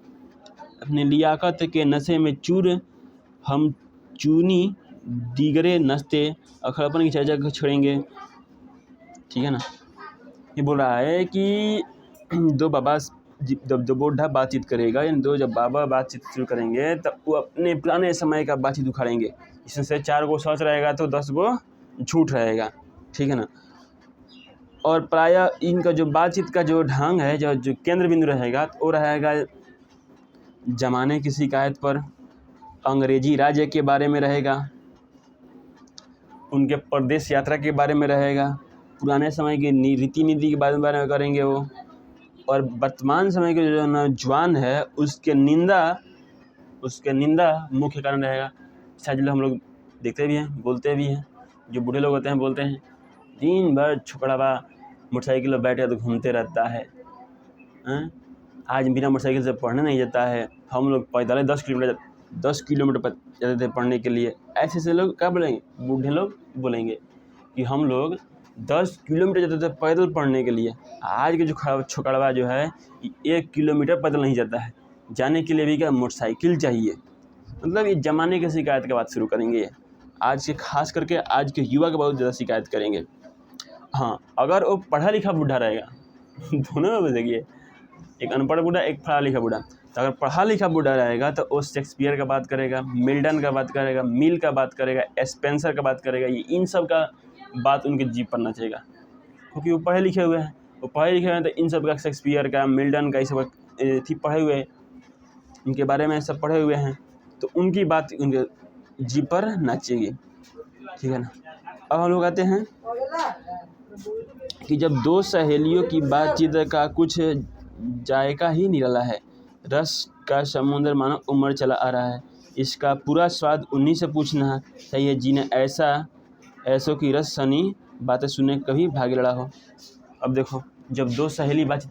के नशे में चूर हम चूनी दीगरे नस्ते अखड़पन की चर्चा छोड़ेंगे, ठीक है ना। ये बोल रहा है कि दो बाबा जब दो बूढ़ा बातचीत करेगा, यानी दो जब बाबा बातचीत शुरू करेंगे तब वो अपने पुराने समय का बातचीत उखाड़ेंगे, इसमें से 4 गो सच रहेगा तो 10 गो झूठ रहेगा, ठीक है ना। और प्रायः इनका जो बातचीत का जो ढंग है, जो केंद्र बिंदु रहेगा तो वो रहेगा ज़माने की शिकायत पर, अंग्रेजी राज्य के बारे में रहेगा, उनके प्रदेश यात्रा के बारे में रहेगा, पुराने समय की रीति नीति के बारे में करेंगे वो, और वर्तमान समय के जो नौजवान है उसके निंदा मुख्य कारण रहेगा। शायद हम लोग देखते भी हैं, बोलते भी हैं, जो बूढ़े लोग होते हैं बोलते हैं दिन भर छोकड़ावा मोटरसाइकिल पर बैठ कर तो घूमते रहता है। आज बिना मोटरसाइकिल से पढ़ने नहीं जाता है। हम लोग पैदल 10 किलोमीटर पर जाते थे पढ़ने के लिए। ऐसे ऐसे लोग क्या बोलेंगे, बूढ़े लोग बोलेंगे कि हम लोग 10 किलोमीटर जाते थे पैदल पढ़ने के लिए। आज के जो छोकड़वा जो है 1 किलोमीटर पैदल नहीं जाता है, जाने के लिए भी क्या मोटरसाइकिल चाहिए। मतलब ये ज़माने की शिकायत की बात शुरू करेंगे ये। आज के खास करके आज के युवा के बहुत ज़्यादा शिकायत करेंगे। हाँ, अगर वो पढ़ा लिखा बूढ़ा रहेगा दोनों में देखिए, एक अनपढ़ बूढ़ा, एक पढ़ा लिखा बूढ़ा। तो अगर पढ़ा लिखा बूढ़ा रहेगा तो वो शेक्सपियर का बात करेगा, मिल्टन का बात करेगा, मिल का बात करेगा, स्पेंसर का बात करेगा। ये इन सब का बात उनके जीभ पर नचेगा, क्योंकि वो पढ़े लिखे हुए हैं। वो पढ़े लिखे हुए हैं तो इन सब का, शेक्सपियर का, मिल्टन का, ये सब थी पढ़े हुए हैं, इनके बारे में सब पढ़े हुए हैं, तो उनकी बात उनके जीभ पर नाचेगी। ठीक है ना। अब हम लोग आते हैं कि जब दो सहेलियों की बातचीत का कुछ जायका ही निराला है, रस का समुद्र मानो उमड़ चला आ रहा है, इसका पूरा स्वाद उन्हीं से पूछना चाहिए जिन्हें ऐसों की रस सनी बातें सुनने कभी भाग्य लड़ा हो। अब देखो, जब दो सहेली बातचीत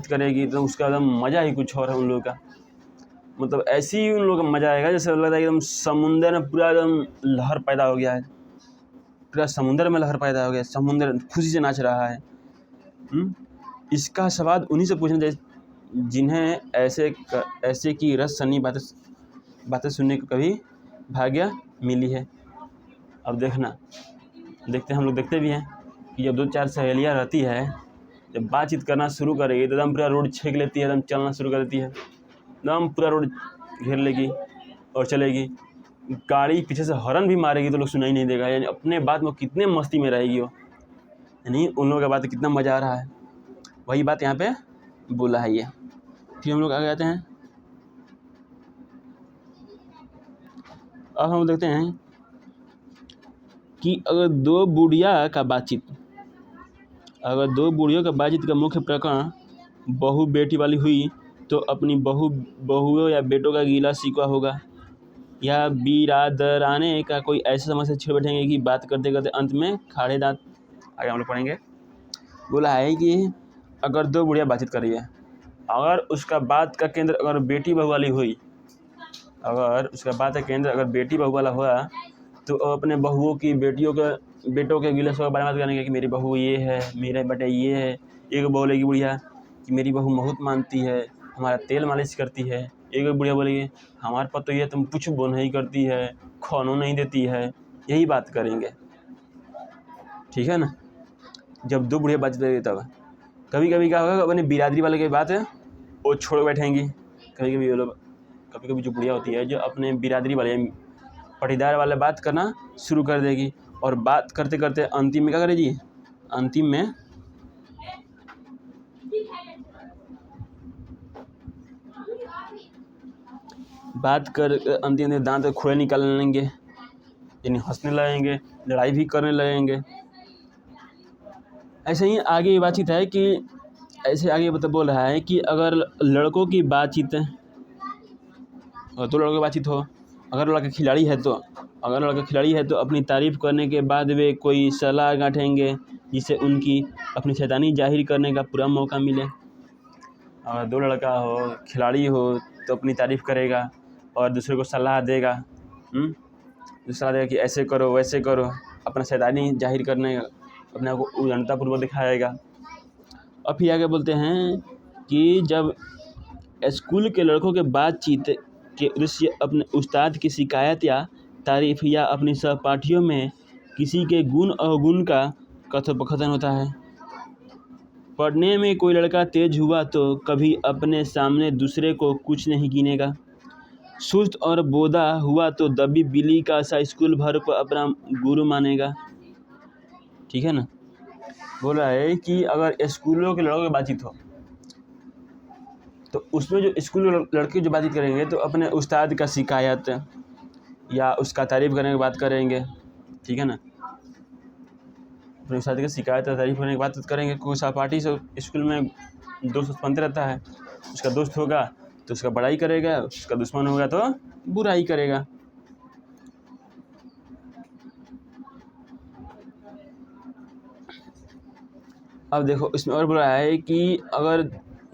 करेगी तो उसका एकदम मज़ा ही कुछ और है उन लोगों का। मतलब ऐसे ही उन लोगों का मज़ा आएगा जैसे लगता है एकदम समुंदर में पूरा एकदम लहर पैदा हो गया है, पूरा समुंदर में लहर पैदा हो गया, समुंदर खुशी से नाच रहा है। इसका स्वाद उन्हीं से पूछना चाहिए जिन्हें ऐसे की रस सनी बातें सुनने को कभी भाग्य मिली है। अब देखते हैं, हम लोग देखते भी हैं कि जब 2-4 सहेलियाँ रहती है, जब बातचीत करना शुरू करेगी तो एकदम पूरा रोड छेक लेती है, एकदम चलना शुरू कर देती है, एकदम पूरा रोड घेर लेगी और चलेगी। गाड़ी पीछे से हॉर्न भी मारेगी तो लोग सुनाई नहीं देगा। यानी अपने बात में कितने मस्ती में रहेगी वो, यानी उन लोगों का बात कितना मज़ा आ रहा है, वही बात यहाँ पे बोला है ये। फिर हम लोग आगे आते हैं। अब हम देखते हैं कि अगर दो बुढ़ियों का बातचीत का मुख्य प्रकरण बहू बेटी वाली हुई तो अपनी बहुओं या बेटों का गीला शिकवा होगा, या बिरादराने का कोई ऐसा समस्या छेड़ बैठेंगे कि बात करते करते अंत में खाड़े दांत। आगे हम लोग पढ़ेंगे। बोला है कि अगर दो बुढ़िया बातचीत कर रही है, अगर उसका बात का केंद्र अगर बेटी बहू वाली हुई, अगर उसका बात का केंद्र अगर बेटी बहू वाला हुआ तो अपने बहुओं की बेटों के गिले के बारे में बात करेंगे कि मेरी बहू ये है, मेरे बेटे ये है। एक बोलेगी बुढ़िया कि मेरी बहू बहुत मानती है, हमारा तेल मालिश करती है। एक बुढ़िया बोलेगी हमारे पास तो ये तुम कुछ वो नहीं करती है, खानों नहीं देती है। यही बात करेंगे, ठीक है ना। जब दो बुढ़िया बात करेंगे तब कभी कभी क्या होगा, अपनी बिरादरी वाले की बात है वो छोड़ बैठेंगी। कभी कभी वो लोग, कभी कभी जो बुढ़िया होती है जो अपने बिरादरी वाले पटीदार वाले बात करना शुरू कर देगी, और बात करते करते अंतिम में क्या करेगी, अंतिम में अंतिम में दांत खोले निकाल लेंगे, यानी हंसने लगेंगे, लड़ाई भी करने लगेंगे। ऐसे ही आगे ये बातचीत है कि ऐसे आगे बोल रहा है कि अगर लड़कों की बातचीत हो, अगर लड़का खिलाड़ी है तो अपनी तारीफ़ करने के बाद वे कोई सलाह गांठेंगे जिससे उनकी अपनी शैतानी जाहिर करने का पूरा मौका मिले। अगर दो लड़का हो, खिलाड़ी हो, तो अपनी तारीफ़ करेगा और दूसरे को सलाह देगा, कि ऐसे करो वैसे करो, अपना शैतानी जाहिर करने, अपने आप को उदारतापूर्वक दिखाएगा। और फिर आगे बोलते हैं कि जब स्कूल के लड़कों के बातचीत के उद्देश्य अपने उस्ताद की शिकायत या तारीफ़ या अपनी सहपाठियों में किसी के गुण अवगुण का कथोपकथन होता है। पढ़ने में कोई लड़का तेज हुआ तो कभी अपने सामने दूसरे को कुछ नहीं गिनेगा, सुस्त और बोधा हुआ तो दबी बिल्ली का सा स्कूल भर को अपना गुरु मानेगा। ठीक है ना। बोल रहा है कि अगर स्कूलों के लड़कों की बातचीत हो तो उसमें जो स्कूल लड़के जो बातचीत करेंगे तो अपने उस्ताद का शिकायत या उसका तारीफ़ करने की बात करेंगे, ठीक है ना। अपने उस्ताद की शिकायत या तारीफ़ करने की बात करेंगे। कोई सहपाठी से स्कूल में दोस्त बनते रहता है, उसका दोस्त होगा तो उसका बड़ाई करेगा, उसका दुश्मन होगा तो बुराई करेगा। अब देखो इसमें और बोला है कि अगर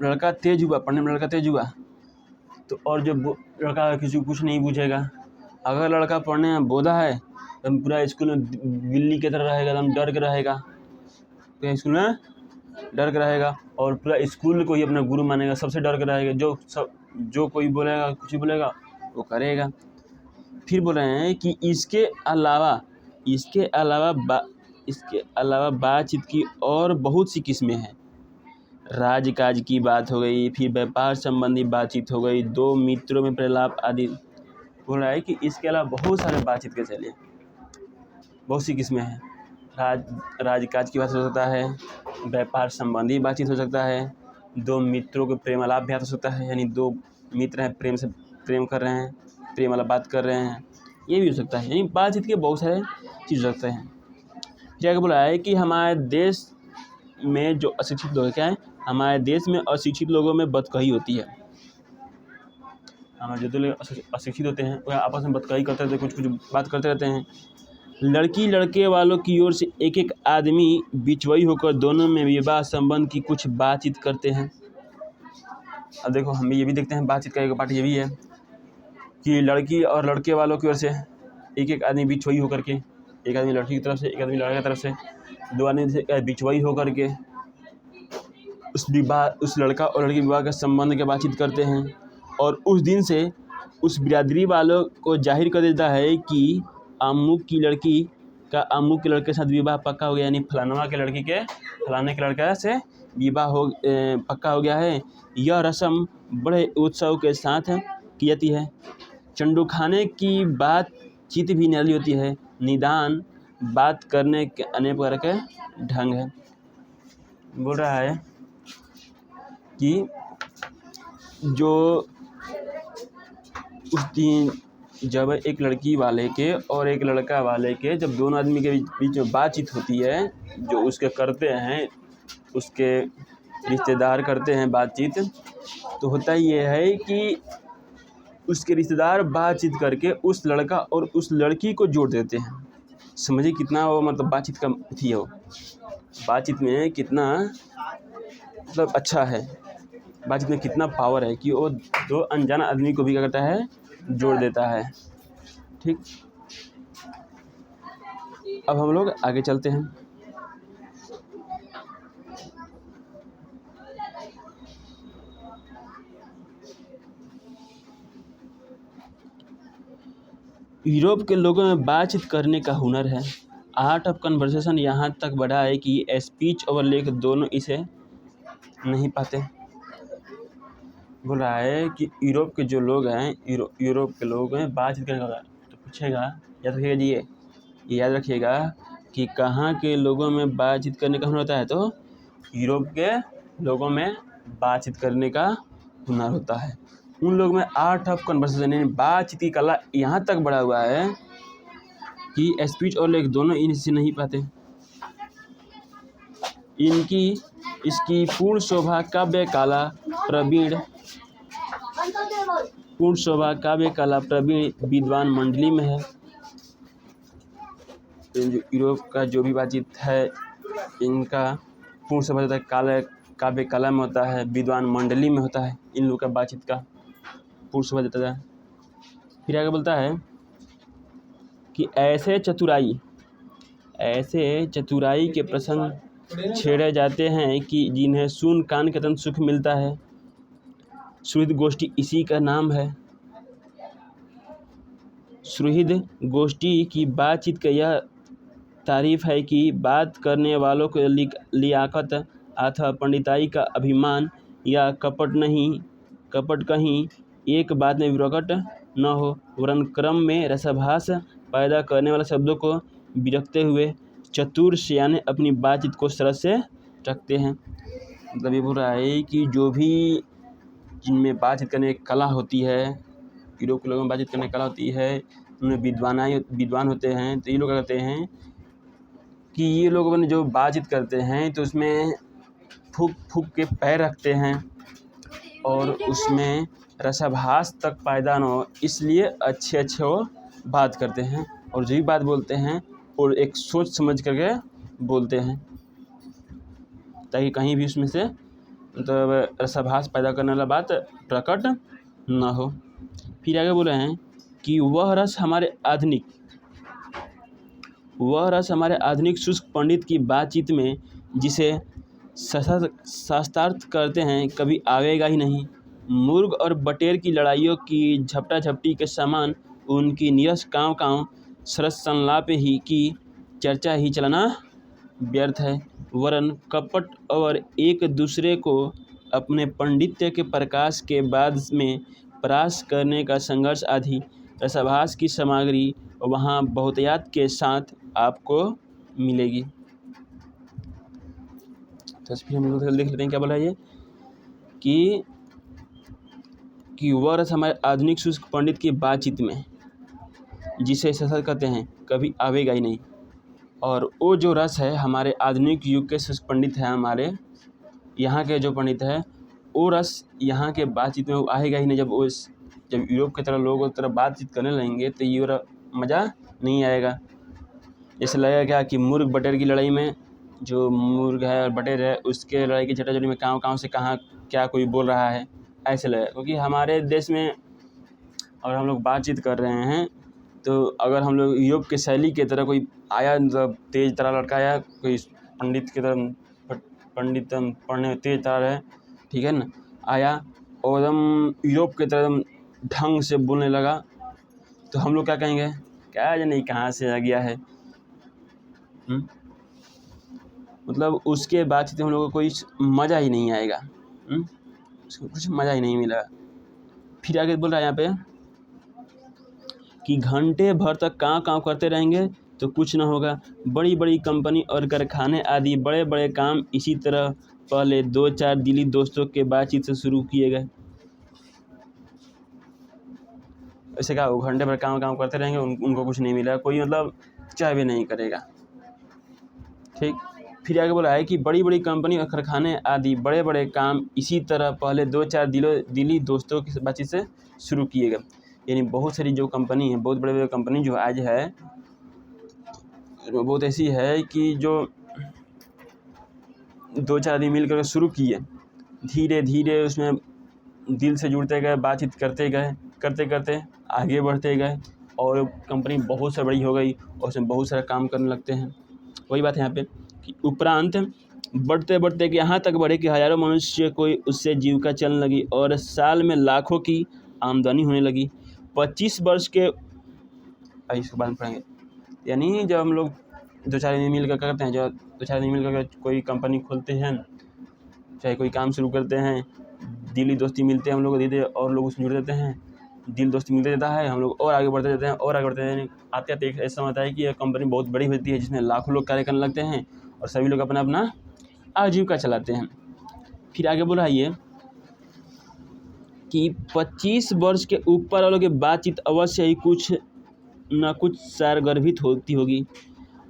लड़का तेज हुआ, पढ़ने में लड़का तेज हुआ तो और जो लड़का किसी को कुछ नहीं पूछेगा। अगर लड़का पढ़ने में बोधा है तो पूरा स्कूल में बिल्ली की तरह रहेगा, एकदम डर के रहेगा, पूरा स्कूल में डर के रहेगा और पूरा स्कूल को ही अपना गुरु मानेगा, सबसे डर के रहेगा। जो कोई बोलेगा, कुछ भी बोलेगा वो करेगा। फिर बोल रहे हैं कि इसके अलावा बातचीत की और बहुत सी किस्में हैं। राजकाज की बात हो गई, फिर व्यापार संबंधी बातचीत हो गई, दो मित्रों में प्रलाप आदि। बोल रहा है कि इसके अलावा बहुत सारे बातचीत के चले, बहुत सी किस्में हैं। राजकाज की बात हो सकता है, व्यापार संबंधी बातचीत हो सकता है, दो मित्रों के प्रेमालाप भी हो सकता है, यानी दो मित्र हैं प्रेम कर रहे हैं, प्रेम वाला बात कर रहे हैं, ये भी हो सकता है। यानी बातचीत के बहुत सारे चीज़ हो सकते हैं। क्या बोला है कि हमारे देश में जो अशिक्षित लोग क्या है, हमारे देश में अशिक्षित लोगों में बदकही होती है। हमारे जो लोग अशिक्षित होते हैं वह आपस में बदकही करते रहते हैं, कुछ बात करते रहते हैं। लड़की लड़के वालों की ओर से एक एक आदमी बिचवई होकर दोनों में विवाह संबंध की कुछ बातचीत करते हैं। अब देखो हम ये भी देखते हैं, बातचीत का एक पार्ट ये भी है कि लड़की और लड़के वालों की ओर से एक एक आदमी बिचवई होकर के, एक आदमी लड़की की तरफ से, एक आदमी लड़के की तरफ से, दो आदमी से बिचवई होकर के उस लड़का और लड़की विवाह के संबंध की बातचीत करते हैं। और उस दिन से उस बिरादरी वालों को जाहिर कर देता है कि अमुक की लड़की का अमुक के लड़के के साथ विवाह पक्का हो गया, यानी फलानवा के लड़की के फलाने के लड़का से विवाह पक्का हो गया है। यह रस्म बड़े उत्सव के साथ की जाती है। चंडू खाने की बातचीत भी निराली होती है। निदान बात करने के अनेक प्रकार के ढंग है। बोल रहा है कि जो उस दिन जब एक लड़की वाले के और एक लड़का वाले के, जब दोनों आदमी के बीच में बातचीत होती है, जो उसके करते हैं, उसके रिश्तेदार करते हैं बातचीत, तो होता ये है कि उसके रिश्तेदार बातचीत करके उस लड़का और उस लड़की को जोड़ देते हैं। समझिए कितना वो मतलब बातचीत का थी, वो बातचीत में कितना मतलब अच्छा है, बातचीत में कितना पावर है कि वो दो अनजान आदमी को भी क्या करता है, जोड़ देता है। ठीक, अब हम लोग आगे चलते हैं। यूरोप के लोगों में बातचीत करने का हुनर है। आर्ट ऑफ कन्वर्सेशन यहाँ तक बढ़ा है कि स्पीच और लेख दोनों इसे नहीं पाते। बोल रहा है कि यूरोप के जो लोग हैं, यूरोप के लोग हैं बातचीत करने का, तो पूछेगा, याद रखिएगा जी, ये याद रखिएगा कि कहाँ के लोगों में बातचीत करने का हुनर होता है, तो यूरोप के लोगों में बातचीत करने का हुनर होता है। उन लोगों में आर्ट ऑफ कन्वर्सेशन यानी बातचीत की कला यहाँ तक बढ़ा हुआ है कि स्पीच और लेख दोनों इनसे नहीं पाते। इसकी पूर्ण शोभा काव्य कला प्रवीण विद्वान मंडली में है। यूरोप का जो भी बातचीत है, इनका पूर्ण शोभा होता है काव्य कला में होता है, विद्वान मंडली में होता है। इन लोगों का बातचीत का पूर्ण शोभा देता है। फिर आगे बोलता है कि ऐसे चतुराई के प्रसंग छेड़े जाते हैं कि जिन्हें सुन कान के अत्यंत सुख मिलता है। सुहृद गोष्ठी इसी का नाम है। सुहृद गोष्ठी की बातचीत का यह तारीफ है कि बात करने वालों को लियाकत अथवा पंडिताई का अभिमान या कपट कहीं एक बात में विरक्त न हो, वरन क्रम में रसाभास पैदा करने वाले शब्दों को बिरखते हुए चतुर सियाने अपनी बातचीत को सरस से रखते हैं। मतलब ये बोल रहा है कि जो भी जिनमें बातचीत करने की कला होती है, यूरोप के लोगों में बातचीत करने की कला होती है, उनमें विद्वान होते हैं, तो ये लोग कहते हैं कि ये लोग जो बातचीत करते हैं तो उसमें फूक के पैर रखते हैं और उसमें रसाभास तक पैदा न हो, इसलिए अच्छे वो बात करते हैं और जो भी बात बोलते हैं और एक सोच समझ करके बोलते हैं। ताकि कहीं भी उसमें से मतलब रसाभास पैदा करने वाला बात प्रकट न हो। फिर आगे बोल रहे हैं कि वह रस हमारे आधुनिक शुष्क पंडित की बातचीत में जिसे शास्त्रार्थ करते हैं कभी आवेगा ही नहीं। मुर्ग और बटेर की लड़ाइयों की झपटा झपटी के समान उनकी नीरस काँव काँव सरस संलाप ही की चर्चा ही चलाना व्यर्थ है, वरन कपट और एक दूसरे को अपने पांडित्य के प्रकाश के बाद में परास्त करने का संघर्ष आदि रसाभास की सामग्री वहाँ बहुतायत के साथ आपको मिलेगी। तस्वीर हम लोग देख लेते हैं क्या बोला है ये कि वह रस हमारे आधुनिक शुष्क पंडित की बातचीत में जिसे ससर कहते हैं कभी आवेगा ही नहीं। और वो जो रस है हमारे आधुनिक युग के शुष्क पंडित हैं, हमारे यहाँ के जो पंडित है, वो रस यहाँ के बातचीत में वो आएगा ही नहीं। जब यूरोप की तरह लोगों की तरह बातचीत करने लगेंगे तो ये मज़ा नहीं आएगा। जैसे लगेगा क्या कि मुर्ग बटेर की लड़ाई में जो मुर्ग है और बटेर है उसके लड़ाई की झटाझटी में कहाँ से कहाँ क्या कोई बोल रहा है, ऐसे लगेगा। क्योंकि हमारे देश में अगर हम लोग बातचीत कर रहे हैं तो अगर हम लोग यूरोप के शैली की तरह कोई आया, मतलब तेज़ तरार लड़का आया, कोई पंडित की तरह पंडित पढ़ने में तेज़ तरार है, ठीक है ना, आया और एकदम यूरोप की तरह ढंग से बोलने लगा तो हम लोग क्या कहेंगे, क्या नहीं कहाँ से आ गया है। मतलब उसके बातचीत में हम लोग को कोई मज़ा ही नहीं आएगा, उसको कुछ मज़ा ही नहीं मिला। फिर आगे बोल रहा है यहाँ पे कि घंटे भर तक काम करते रहेंगे तो कुछ ना होगा। बड़ी बड़ी कंपनी और कारखाने आदि बड़े बड़े काम इसी तरह पहले 2-4 दिली दोस्तों के बातचीत से शुरू किए गए। ऐसे क्या वो घंटे भर काम करते रहेंगे, उनको कुछ नहीं मिला, कोई मतलब चाह भी नहीं करेगा, ठीक। फिर आगे बोला है कि बड़ी बड़ी कंपनी और कारखाने आदि बड़े बड़े काम इसी तरह पहले 2-4 दिली दोस्तों की बातचीत से शुरू किए गए। यानी बहुत सारी जो कंपनी है, बहुत बड़े बड़े कंपनी जो आज है वो बहुत ऐसी है कि जो 2-4 आदमी मिल कर शुरू किए, धीरे धीरे उसमें दिल से जुड़ते गए, बातचीत करते गए, करते करते आगे बढ़ते गए और कंपनी बहुत सा बड़ी हो गई और उसमें बहुत सारा काम करने लगते हैं। वही बात है यहाँ पे कि उपरांत बढ़ते बढ़ते यहाँ तक बढ़े कि हज़ारों मनुष्य को उससे जीविका चलने लगी और साल में लाखों की आमदनी होने लगी। 25 वर्ष के इसके बाद में पढ़ेंगे। यानी जब हम लोग 2-4 आदमी मिल कर करते हैं, जो 2-4 आदमी मिल कर कोई कंपनी खोलते हैं, चाहे कोई काम शुरू करते हैं, दिली दोस्ती मिलते हैं हम लोग धीरे और लोग उसमें जुड़ जाते हैं, दिल दोस्ती मिलते जाता है, हम लोग और आगे बढ़ते जाते हैं और आगे बढ़ते हैं। आते आते एक ऐसा होता है कि यह कंपनी बहुत बड़ी होती है जिसमें लाखों लोग कार्य करने लगते हैं और सभी लोग अपना अपना आजीविका चलाते हैं। फिर आगे बोला ये कि 25 वर्ष के ऊपर वालों की बातचीत अवश्य ही कुछ न कुछ सारगर्भित होती होगी,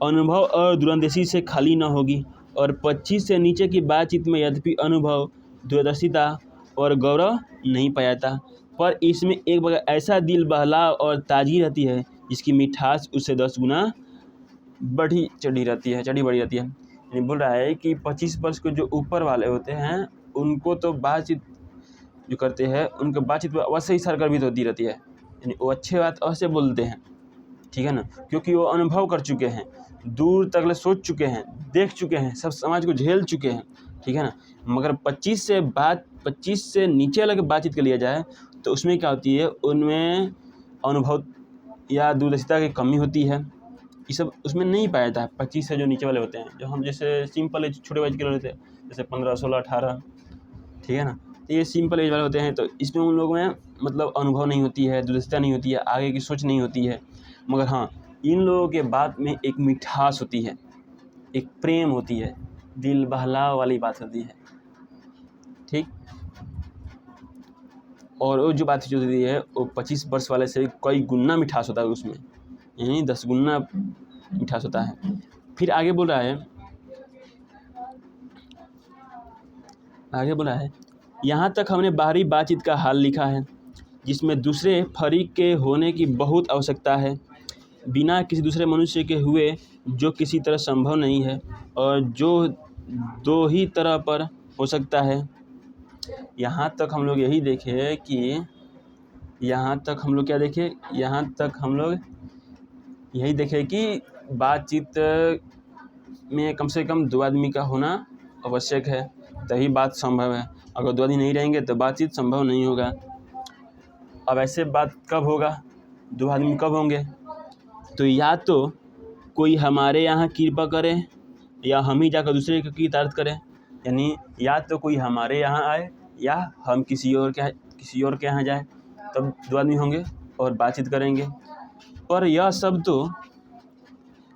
अनुभव और दूरंदेशी से खाली न होगी। और 25 से नीचे की बातचीत में यद्यपि अनुभव, दूरदर्शिता और गौरव नहीं पाया जाता, पर इसमें एक बगैर ऐसा दिल बहलाव और ताजगी रहती है जिसकी मिठास उससे 10 गुना चढ़ी बढ़ी रहती है। यानी बोल रहा है कि 25 वर्ष के जो ऊपर वाले होते हैं उनको तो बातचीत जो करते हैं उनके बातचीत में अवश्य ही सरगर्भित होती रहती है। यानी वो अच्छे बात अवश्य बोलते हैं, ठीक है ना, क्योंकि वो अनुभव कर चुके हैं, दूर तक सोच चुके हैं, देख चुके हैं, सब समाज को झेल चुके हैं, ठीक है ना। मगर 25 से नीचे वाले की बातचीत कर लिया जाए तो उसमें क्या होती है, उनमें अनुभव या दूरदर्शिता की कमी होती है, ये सब उसमें नहीं पाया जाता है। 25 से जो नीचे वाले होते हैं, जो हम जैसे सिंपल एज छोटे एज के होते हैं, जैसे 15, 16, 18, ठीक है ना, तो ये सिंपल एज वाले होते हैं, तो इसमें उन लोगों में मतलब अनुभव नहीं होती है, दूरदर्शिता नहीं होती है, आगे की सोच नहीं होती है। मगर हाँ, इन लोगों के बात में एक मिठास होती है, एक प्रेम होती है, दिल बहलाव वाली बात होती है, ठीक। और वो जो बात जो होती है वो 25 वर्ष वाले से कई गुना मिठास होता है उसमें, यानी 10 गुना मिठास होता है। फिर आगे बोला है यहाँ तक हमने बाहरी बातचीत का हाल लिखा है जिसमें दूसरे फरीक के होने की बहुत आवश्यकता है, बिना किसी दूसरे मनुष्य के हुए जो किसी तरह संभव नहीं है, और जो दो ही तरह पर हो सकता है। यहाँ तक हम लोग यही देखे कि यहाँ तक हम लोग क्या देखे, यहाँ तक हम लोग यही देखे कि बातचीत में कम से कम दो आदमी का होना आवश्यक है, तभी बात संभव है। अगर दो आदमी नहीं रहेंगे तो बातचीत संभव नहीं होगा। अब ऐसे बात कब होगा, दो आदमी कब होंगे, तो या तो कोई हमारे यहाँ कृपा करे या हम ही जाकर दूसरे की कृतार्थ करें। यानी या तो कोई हमारे यहाँ आए या हम किसी और के यहाँ जाए, तब दो आदमी होंगे और बातचीत करेंगे। पर यह सब तो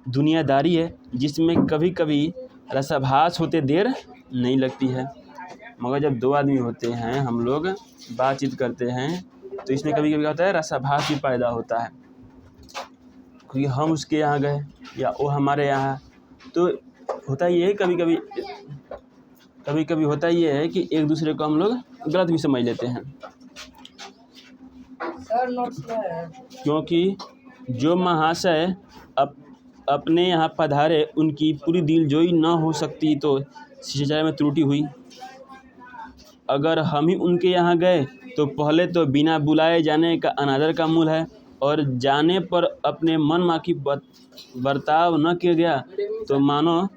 दुनियादारी है जिसमें कभी कभी रसाभास होते देर नहीं लगती है। मगर जब दो आदमी होते हैं, हम लोग बातचीत करते हैं, तो इसमें कभी कभी होता है रसाभास भी पैदा होता है, क्योंकि हम उसके यहाँ गए या वो हमारे यहाँ। तो होता ये है कभी कभी होता ये है कि एक दूसरे को हम लोग गलत भी समझ लेते हैं, क्योंकि जो महाशय अपने यहाँ पधारे उनकी पूरी दिलजोई न हो सकती तो शिष्टाचार में त्रुटि हुई। अगर हम ही उनके यहाँ गए तो पहले तो बिना बुलाए जाने का अनादर का मूल है, और जाने पर अपने मन माखी बर्ताव न किया गया तो मानो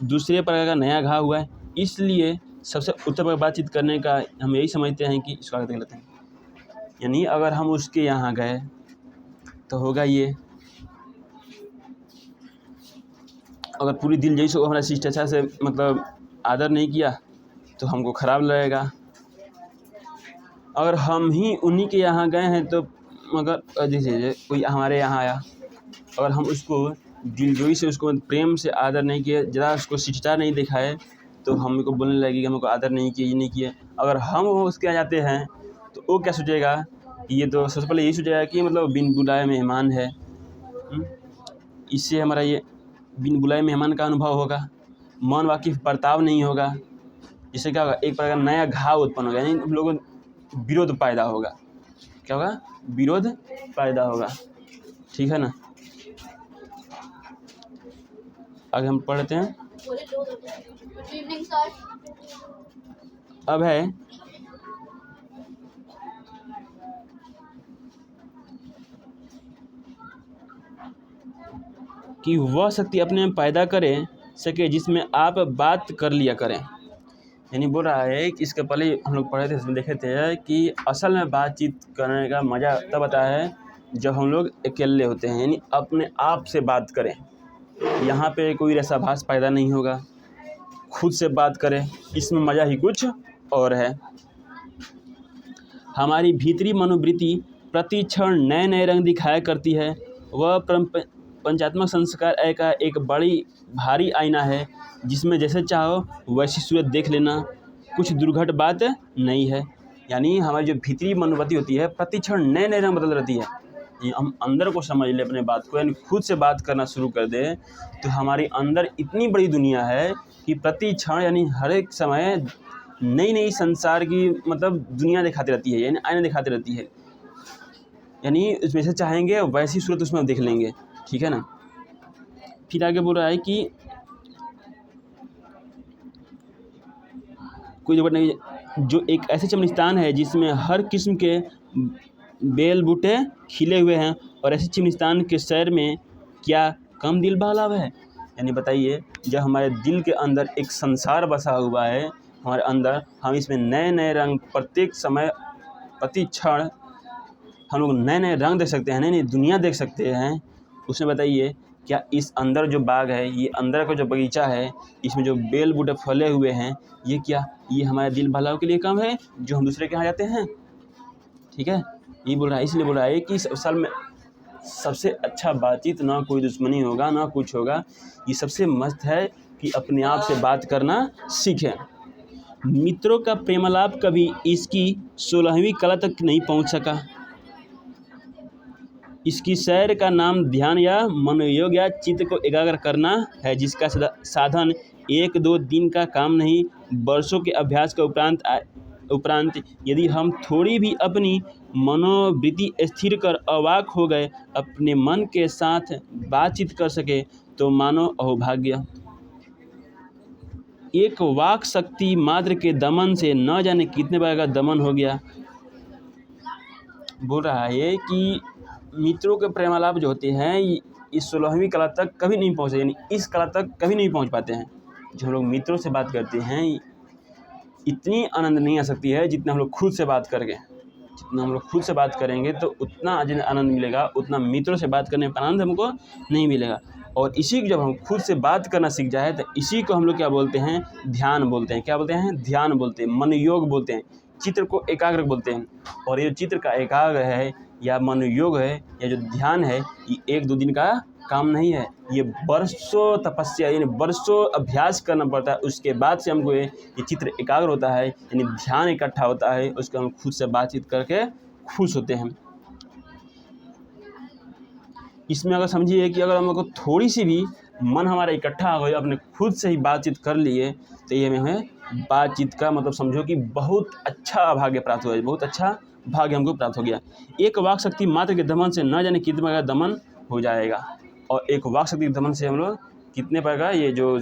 दूसरे प्रकार का नया घाव हुआ है। इसलिए सबसे उत्तर पर बातचीत करने का हम यही समझते हैं कि इसको आगे लेते हैं। यानी अगर हम उसके यहाँ गए तो होगा ये, अगर पूरी दिल जैसे हमारा शिष्टाचार से मतलब आदर नहीं किया तो हमको खराब लगेगा। अगर हम ही उन्हीं के यहाँ गए हैं तो मगर जैसे कोई हमारे यहाँ आया, अगर हम उसको दिलजोई से उसको प्रेम से आदर नहीं किए, ज़रा उसको शिष्टाचार नहीं दिखाए, तो हमको बोलने लगेगी कि हमको आदर नहीं किया, ये नहीं किया। अगर हम उसके यहाँ जाते हैं तो वो क्या सोचेगा, ये तो सबसे पहले यही सोचेगा कि मतलब बिन बुलाए मेहमान है। इससे हमारा ये बिन बुलाए मेहमान का अनुभव होगा, मन वाकिफ बर्ताव नहीं होगा। इससे क्या होगा, एक प्रकार का नया घाव उत्पन्न होगा, यानी हम लोगों को विरोध पैदा होगा। क्या होगा, विरोध पैदा होगा। ठीक है ना, आगे हम पढ़ते हैं। अब है कि वह शक्ति अपने में पैदा करे सके जिसमें आप बात कर लिया करें। यानी बोल रहा है कि इसके पहले हम लोग पढ़े थे, इसमें देखे थे कि असल में बातचीत करने का मज़ा तब आता है जब हम लोग अकेले होते हैं, यानी अपने आप से बात करें। यहाँ पे कोई रसाभास पैदा नहीं होगा, खुद से बात करें, इसमें मज़ा ही कुछ और है। हमारी भीतरी मनोवृत्ति प्रति क्षण नए नए रंग दिखाया करती है। वह पंचात्मक संस्कार का एक बड़ी भारी आईना है जिसमें जैसे चाहो वैसी सूरत देख लेना, कुछ दुर्घट बात नहीं है। यानी हमारी जो भीतरी मनोवृत्ति होती है प्रति क्षण नए नए रंग बदल रहती है। हम अंदर को समझ ले अपने बात को, यानी खुद से बात करना शुरू कर दे तो हमारे अंदर इतनी बड़ी दुनिया है कि प्रति क्षण यानी हर एक समय नई नई संसार की मतलब दुनिया दिखाती रहती है, यानी आईना दिखाती रहती है। यानी उसमें से चाहेंगे वैसी सूरत उसमें देख लेंगे। ठीक है ना, फिर आगे बोल रहा है कि कोई जरूरत नहीं, जो एक ऐसे चमनिस्तान है जिसमें हर किस्म के बेल बूटे खिले हुए हैं, और ऐसे चमनिस्तान के सैर में क्या कम दिल बहलाव है। यानी बताइए, जब हमारे दिल के अंदर एक संसार बसा हुआ है हमारे अंदर, हम इसमें नए नए रंग प्रत्येक समय प्रति क्षण हम लोग नए नए रंग देख सकते हैं, नई नई दुनिया देख सकते हैं। उसमें बताइए क्या इस अंदर जो बाग है, ये अंदर का जो बगीचा है, इसमें जो बेल बूटे फले हुए हैं, ये क्या ये हमारे दिल बहलाव के लिए कम है जो हम दूसरे के यहाँ जाते हैं। ठीक है, ये बोल रहा है, इसलिए बोल रहा है कि इस साल में सबसे अच्छा बातचीत, ना कोई दुश्मनी होगा ना कुछ होगा। ये सबसे मस्त है कि अपने आप से बात करना सीखें। मित्रों का प्रेमालाप कभी इसकी 16वीं कला तक नहीं पहुंच सका। इसकी सैर का नाम ध्यान या मनोयोग या चित्त को एकाग्र करना है, जिसका साधन 1-2 दिन का काम नहीं, वर्षों के अभ्यास के उपरांत यदि हम थोड़ी भी अपनी मनोवृत्ति स्थिर कर अवाक हो गए, अपने मन के साथ बातचीत कर सके, तो मानो अहोभाग्य। एक वाक शक्ति मात्र के दमन से न जाने कितने बार का दमन हो गया। बोल रहा है कि मित्रों के प्रेमालाप जो होते हैं इस 16वीं कला तक कभी नहीं पहुँचे, यानी इस कला तक कभी नहीं पहुँच पाते हैं। जो हम लोग मित्रों से बात करते हैं इतनी आनंद नहीं आ सकती है जितना हम लोग खुद से बात करके, जितना हम लोग खुद से बात करेंगे तो उतना आनंद मिलेगा, उतना मित्रों से बात करने का आनंद हमको नहीं मिलेगा। और इसी को जब हम खुद से बात करना सीख जाए तो इसी को हम लोग क्या बोलते हैं, ध्यान बोलते हैं। क्या बोलते हैं? ध्यान बोलते हैं, मन योग बोलते हैं, चित्र को एकाग्र बोलते हैं। और ये चित्र का एकाग्र है या मन योग है या जो ध्यान है ये 1-2 दिन का काम नहीं है, ये वर्षों तपस्या यानी वर्षों अभ्यास करना पड़ता है। उसके बाद से हमको ये चित्र एकाग्र होता है, यानी ध्यान इकट्ठा होता है, उसको हम खुद से बातचीत करके खुश होते हैं। इसमें अगर समझिए कि अगर हम लोग को थोड़ी सी भी मन हमारा इकट्ठा हो गया, अपने खुद से ही बातचीत कर लिए तो ये हमें बातचीत का मतलब समझो कि बहुत अच्छा भाग्य प्राप्त हुआ है, बहुत अच्छा भाग्य हमको प्राप्त हो गया। एक वाक शक्ति मात्र के दमन से न जाने कितने का दमन हो जाएगा। और एक वाक शक्ति के दमन से हम लोग कितने पर का ये जो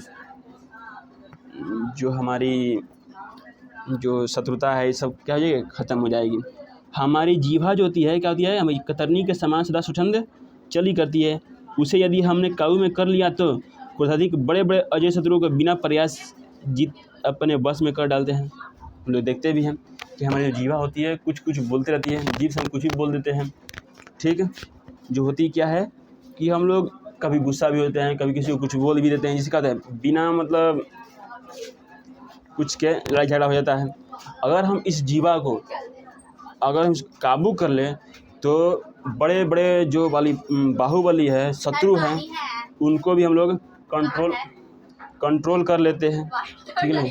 हमारी जो शत्रुता है ये सब क्या हो जाएगी, ख़त्म हो जाएगी। हमारी जीभा जो होती है क्या होती है, हमारी कतरनी के समान सदा सुछंद चली करती है। उसे यदि हमने काबू में कर लिया तो क्रोधाधिक बड़े बड़े अजय शत्रुओं को बिना प्रयास जीत अपने वश में कर डालते हैं। हम लोग देखते भी हैं कि हमारी जो जीवा होती है कुछ कुछ बोलते रहती है, जीभ से हम कुछ भी बोल देते हैं। ठीक है, जो होती क्या है कि हम लोग कभी गुस्सा भी होते हैं, कभी किसी को कुछ बोल भी देते हैं, जिससे क्या होता है बिना मतलब कुछ के लड़ाई झगड़ा हो जाता है। अगर हम इस जीवा को अगर हम काबू कर लें तो बड़े बड़े जो बाहुबली है शत्रु हैं उनको भी हम लोग कंट्रोल कर लेते हैं। ठीक है,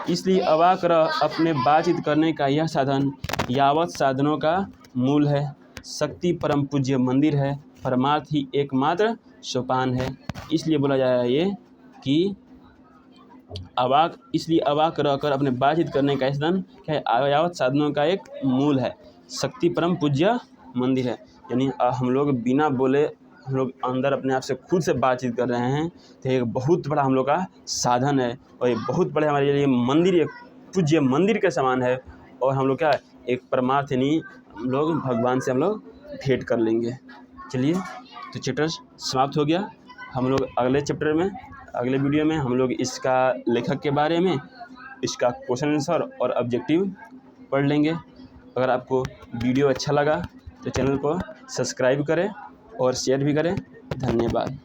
इसलिए अवाक रह अपने बातचीत करने का यह साधन यावत साधनों का मूल है। शक्ति परम पूज्य मंदिर है, परमार्थ ही एकमात्र सोपान है। इसलिए बोला जा रहा है ये कि इसलिए अवाक रहकर अपने बातचीत करने का साधन क्या है, यावत साधनों का एक मूल है। शक्ति परम पूज्य मंदिर है, यानी हम लोग बिना बोले हम लोग अंदर अपने आप से खुद से बातचीत कर रहे हैं तो एक बहुत बड़ा हम लोग का साधन है। और ये बहुत बड़े हमारे लिए मंदिर, एक पूज्य मंदिर के समान है। और हम लोग क्या एक परमार्थ यानी हम लोग भगवान से हम लोग भेंट कर लेंगे। चलिए, तो चैप्टर समाप्त हो गया। हम लोग अगले चैप्टर में अगले वीडियो में हम लोग इसका लेखक के बारे में, इसका क्वेश्चन आंसर और ऑब्जेक्टिव पढ़ लेंगे। अगर आपको वीडियो अच्छा लगा तो चैनल को सब्सक्राइब करें और शेयर भी करें। धन्यवाद।